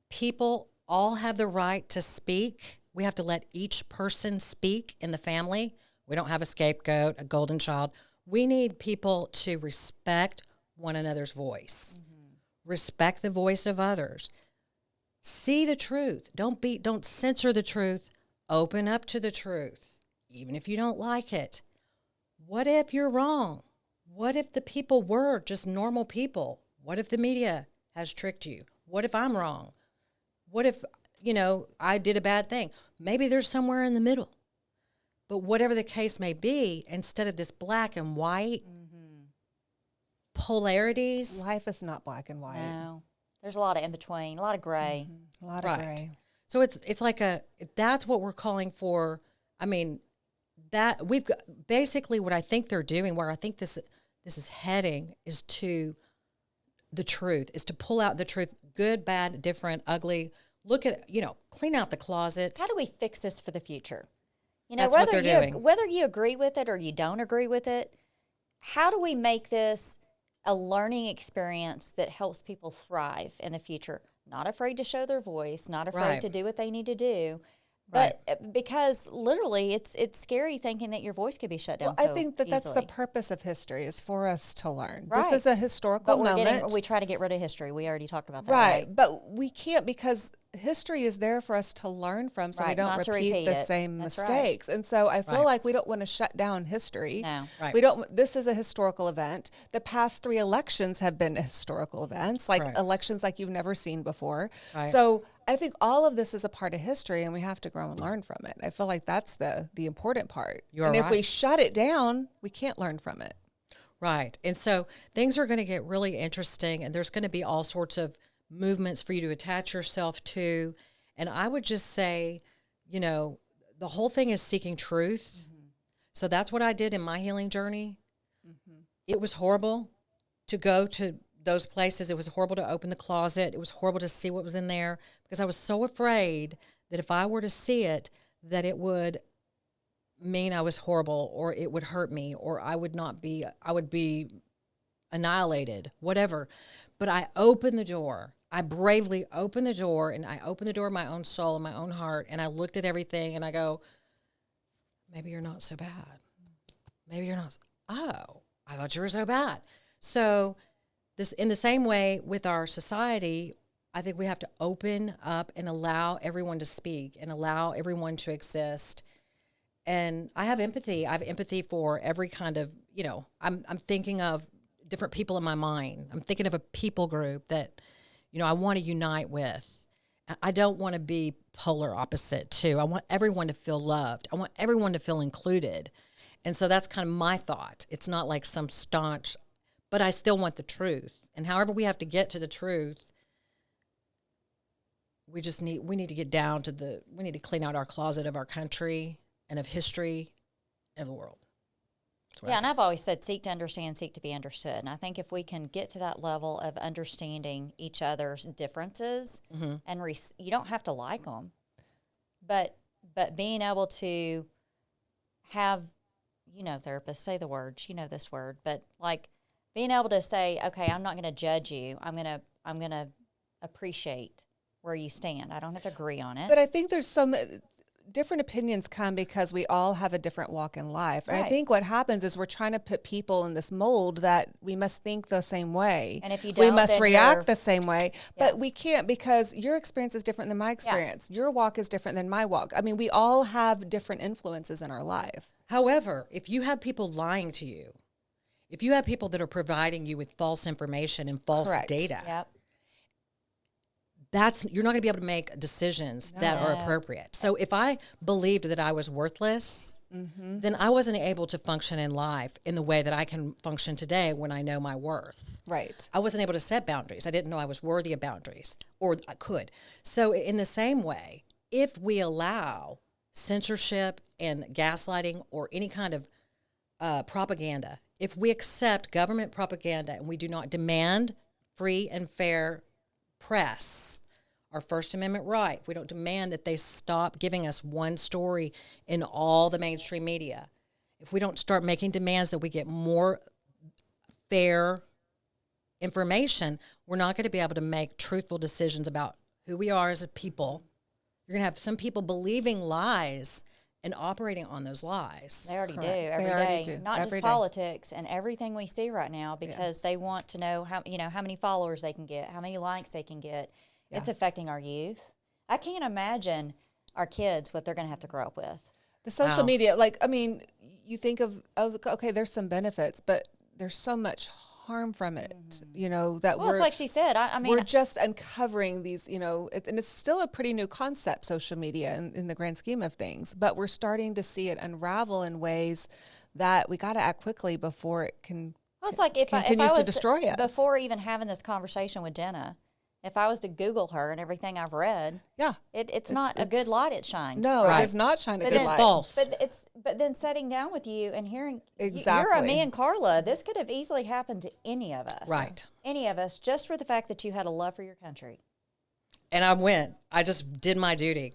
People all have the right to speak. We have to let each person speak in the family. We don't have a scapegoat, a golden child. We need people to respect one another's voice. Respect the voice of others. See the truth. Don't censor the truth. Open up to the truth, even if you don't like it. What if you're wrong? What if the people were just normal people? What if the media has tricked you? What if I'm wrong? What if, I did a bad thing? Maybe there's somewhere in the middle. But whatever the case may be, instead of this black and white polarities. Life is not black and white. No. There's a lot of in between, a lot of gray. A lot of gray. So it's like that's what we're calling for. I mean, that we've got basically what I think they're doing, where I think this is heading, is to the truth, is to pull out the truth, good, bad, different, ugly. Look at, clean out the closet. How do we fix this for the future? That's what they're doing. Whether you agree with it or you don't agree with it, how do we make this a learning experience that helps people thrive in the future? Not afraid to show their voice, not afraid Right. to do what they need to do. But because literally it's scary thinking that your voice could be shut down. Well, I so think that's the easily. purpose of history, is for us to learn. Right. This is a historical But moment. we try to get rid of history. We already talked about that. Right. But we can't, because history is there for us to learn from, so we Right, don't not to repeat repeat the it. same That's right. mistakes. And so I feel Right. like we don't want to shut down history. No. Right. We don't. This is a historical event. The past 3 elections have been historical events, like Right. elections like you've never seen before. Right. So I think all of this is a part of history, and we have to grow and learn from it. I feel like that's the important part. You're and if we right. shut it down, we can't learn from it. Right. And so things are going to get really interesting, and there's going to be all sorts of movements for you to attach yourself to. And I would just say, the whole thing is seeking truth. So that's what I did in my healing journey. It was horrible to go to those places. It was horrible to open the closet. It was horrible to see what was in there, because I was so afraid that if I were to see it, that it would mean I was horrible, or it would hurt me, or I would be annihilated, whatever. But I opened the door. I bravely opened the door, and I opened the door of my own soul and my own heart, and I looked at everything, and I go, maybe you're not so bad. Maybe you're not. Oh, I thought you were so bad. So this, in the same way with our society, I think we have to open up and allow everyone to speak and allow everyone to exist. And I have empathy. I have empathy for every kind of, I'm thinking of different people in my mind. I'm thinking of a people group that, I want to unite with. I don't want to be polar opposite too. I want everyone to feel loved. I want everyone to feel included. And so that's kind of my thought. It's not like some staunch, but I still want the truth. And however we have to get to the truth, we need to get down to we need to clean out our closet of our country and of history and of the world. Yeah, and I've always said seek to understand, seek to be understood. And I think if we can get to that level of understanding each other's differences, and you don't have to like them, but being able to have, therapists say the words, this word, but like being able to say, okay, I'm not going to judge you. I'm going to appreciate where you stand. I don't have to agree on it. But I think there's some different opinions come because we all have a different walk in life. And I think what happens is we're trying to put people in this mold that we must think the same way. And if you don't, we must then react the same way. But we can't, because your experience is different than my experience. Your walk is different than my walk. I mean, we all have different influences in our life. However, if you have people lying to you, if you have people that are providing you with false information and false data, you're not going to be able to make decisions that are appropriate. So if I believed that I was worthless, then I wasn't able to function in life in the way that I can function today when I know my worth. Right. I wasn't able to set boundaries. I didn't know I was worthy of boundaries, or I could. So in the same way, if we allow censorship and gaslighting or any kind of propaganda, if we accept government propaganda and we do not demand free and fair press, our First Amendment right, if we don't demand that they stop giving us one story in all the mainstream media, if we don't start making demands that we get more fair information, we're not going to be able to make truthful decisions about who we are as a people. You're going to have some people believing lies and operating on those lies. They already do every day. Not just politics and everything we see right now, because they want to know how many followers they can get, how many likes they can get. Yeah. It's affecting our youth. I can't imagine our kids what they're going to have to grow up with. The social media, you think of okay, there's some benefits, but there's so much harm from it. That it's like she said. I mean, we're just uncovering these. And it's still a pretty new concept, social media, in the grand scheme of things. But we're starting to see it unravel in ways that we got to act quickly before it can. Well, it's like if I to destroy us. Before even having this conversation with Jenna, if I was to Google her and everything I've read, it's not a good light it shines. No, it does not shine a good light. It's false. But then sitting down with you and hearing, exactly. You're a me and Karla, this could have easily happened to any of us. Right. Any of us, just for the fact that you had a love for your country. And I just did my duty.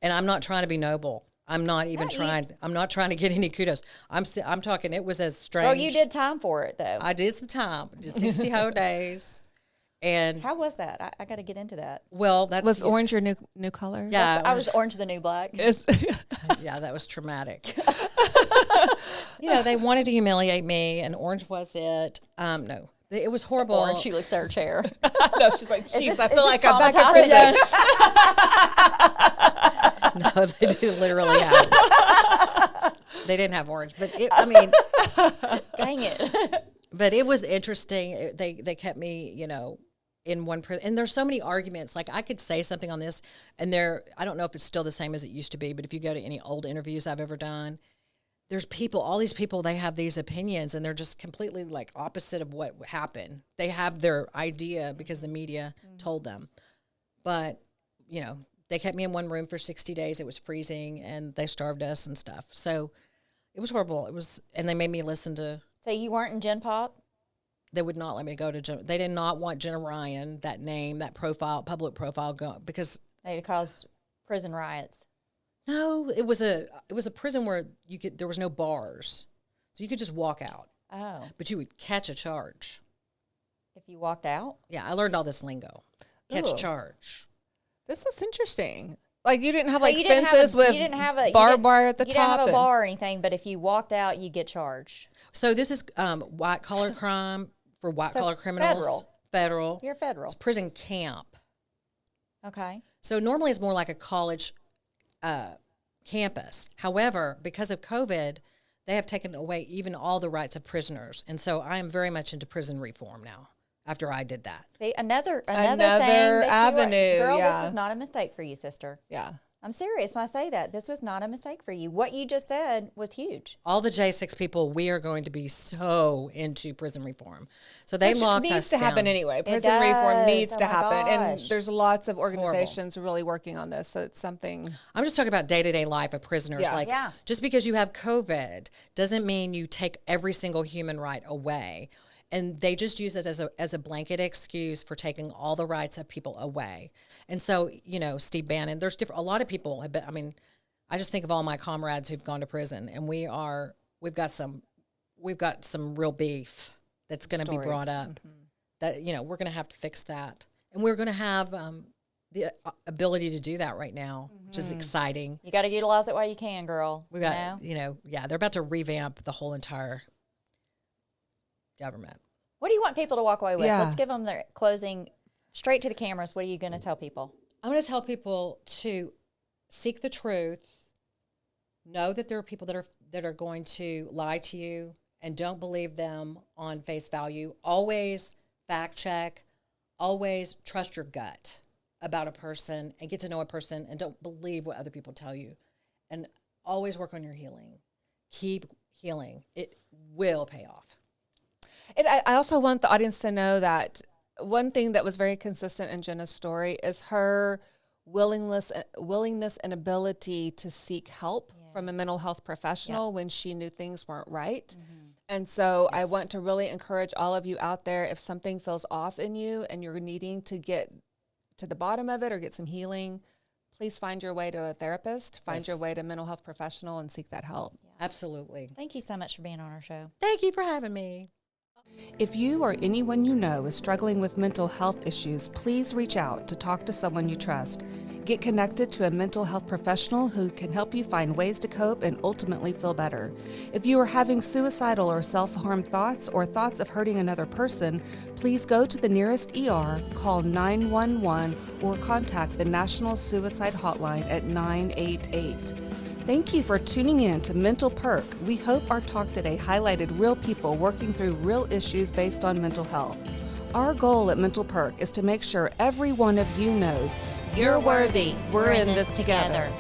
And I'm not trying to be noble. I'm not even trying. I'm not trying to get any kudos. I'm talking, it was as strange. Well, you did time for it, though. I did some time. Did 60 whole days. And how was that? I got to get into that. Well, was orange your new color? Yeah, I was orange the new black. Yeah, that was traumatic. They wanted to humiliate me, and orange was it. No, it was horrible. Orange, she looks at her chair. No, she's like, jeez, I feel like I'm back in prison. No, they did literally have. They didn't have orange, but dang it. But it was interesting. They kept me, in one prison. And there's so many arguments. Like, I could say something on this, and I don't know if it's still the same as it used to be, but if you go to any old interviews I've ever done, there's all these people, they have these opinions, and they're just completely, like, opposite of what happened. They have their idea because the media told them. But, they kept me in one room for 60 days. It was freezing, and they starved us and stuff. So it was horrible. And they made me listen to... So you weren't in Gen Pop? They would not let me go to they did not want Jenna Ryan, that name, that profile, public profile, go because they caused prison riots. No, it was a prison where there was no bars, so you could just walk out. Oh, but you would catch a charge if you walked out. Yeah, I learned all this lingo. Catch charge. This is interesting. Like, you didn't have fences with barbed wire at the top. You didn't have a bar or anything, but if you walked out, you get charged. So this is white collar crime for white collar criminals. Federal. You're federal. It's prison camp. Okay. So normally it's more like a college campus. However, because of COVID, they have taken away even all the rights of prisoners. And so I am very much into prison reform now after I did that. See, another thing that avenue. Girl, yeah. this is not a mistake for you, sister. Yeah. I'm serious when I say that. This was not a mistake for you. What you just said was huge. All the J6 people, we are going to be so into prison reform. So they Which lock us needs to happen down. anyway. Prison reform needs Oh to my happen. And gosh. there's lots of organizations really working on this. So it's something. I'm just talking about day-to-day life of prisoners. Yeah. Like, Yeah. just because you have COVID doesn't mean you take every single human right away. And they just use it as a blanket excuse for taking all the rights of people away. And so, you know, Steve Bannon, there's a lot of people have been, I mean, I just think of all my comrades who've gone to prison, and we've got some real beef that's going to be brought up that, you know, we're going to have to fix that. And we're going to have the ability to do that right now, which is exciting. You got to utilize it while you can, girl. We got, you know, they're about to revamp the whole entire government. What do you want people to walk away with? Yeah. Let's give them their closing straight to the cameras. What are you going to tell people? I'm going to tell people to seek the truth. Know that there are people that are going to lie to you, and don't believe them on face value. Always fact check. Always trust your gut about a person and get to know a person, and don't believe what other people tell you. And always work on your healing. Keep healing. It will pay off. And I also want the audience to know that one thing that was very consistent in Jenna's story is her willingness and ability to seek help from a mental health professional when she knew things weren't right. And so I want to really encourage all of you out there, if something feels off in you and you're needing to get to the bottom of it or get some healing, please find your way to a therapist, find your way to a mental health professional, and seek that help. Absolutely. Thank you so much for being on our show. Thank you for having me. If you or anyone you know is struggling with mental health issues, please reach out to talk to someone you trust. Get connected to a mental health professional who can help you find ways to cope and ultimately feel better. If you are having suicidal or self-harm thoughts or thoughts of hurting another person, please go to the nearest ER, call 911, or contact the National Suicide Hotline at 988. Thank you for tuning in to Mental Perk. We hope our talk today highlighted real people working through real issues based on mental health. Our goal at Mental Perk is to make sure every one of you knows you're worthy. We're in this together.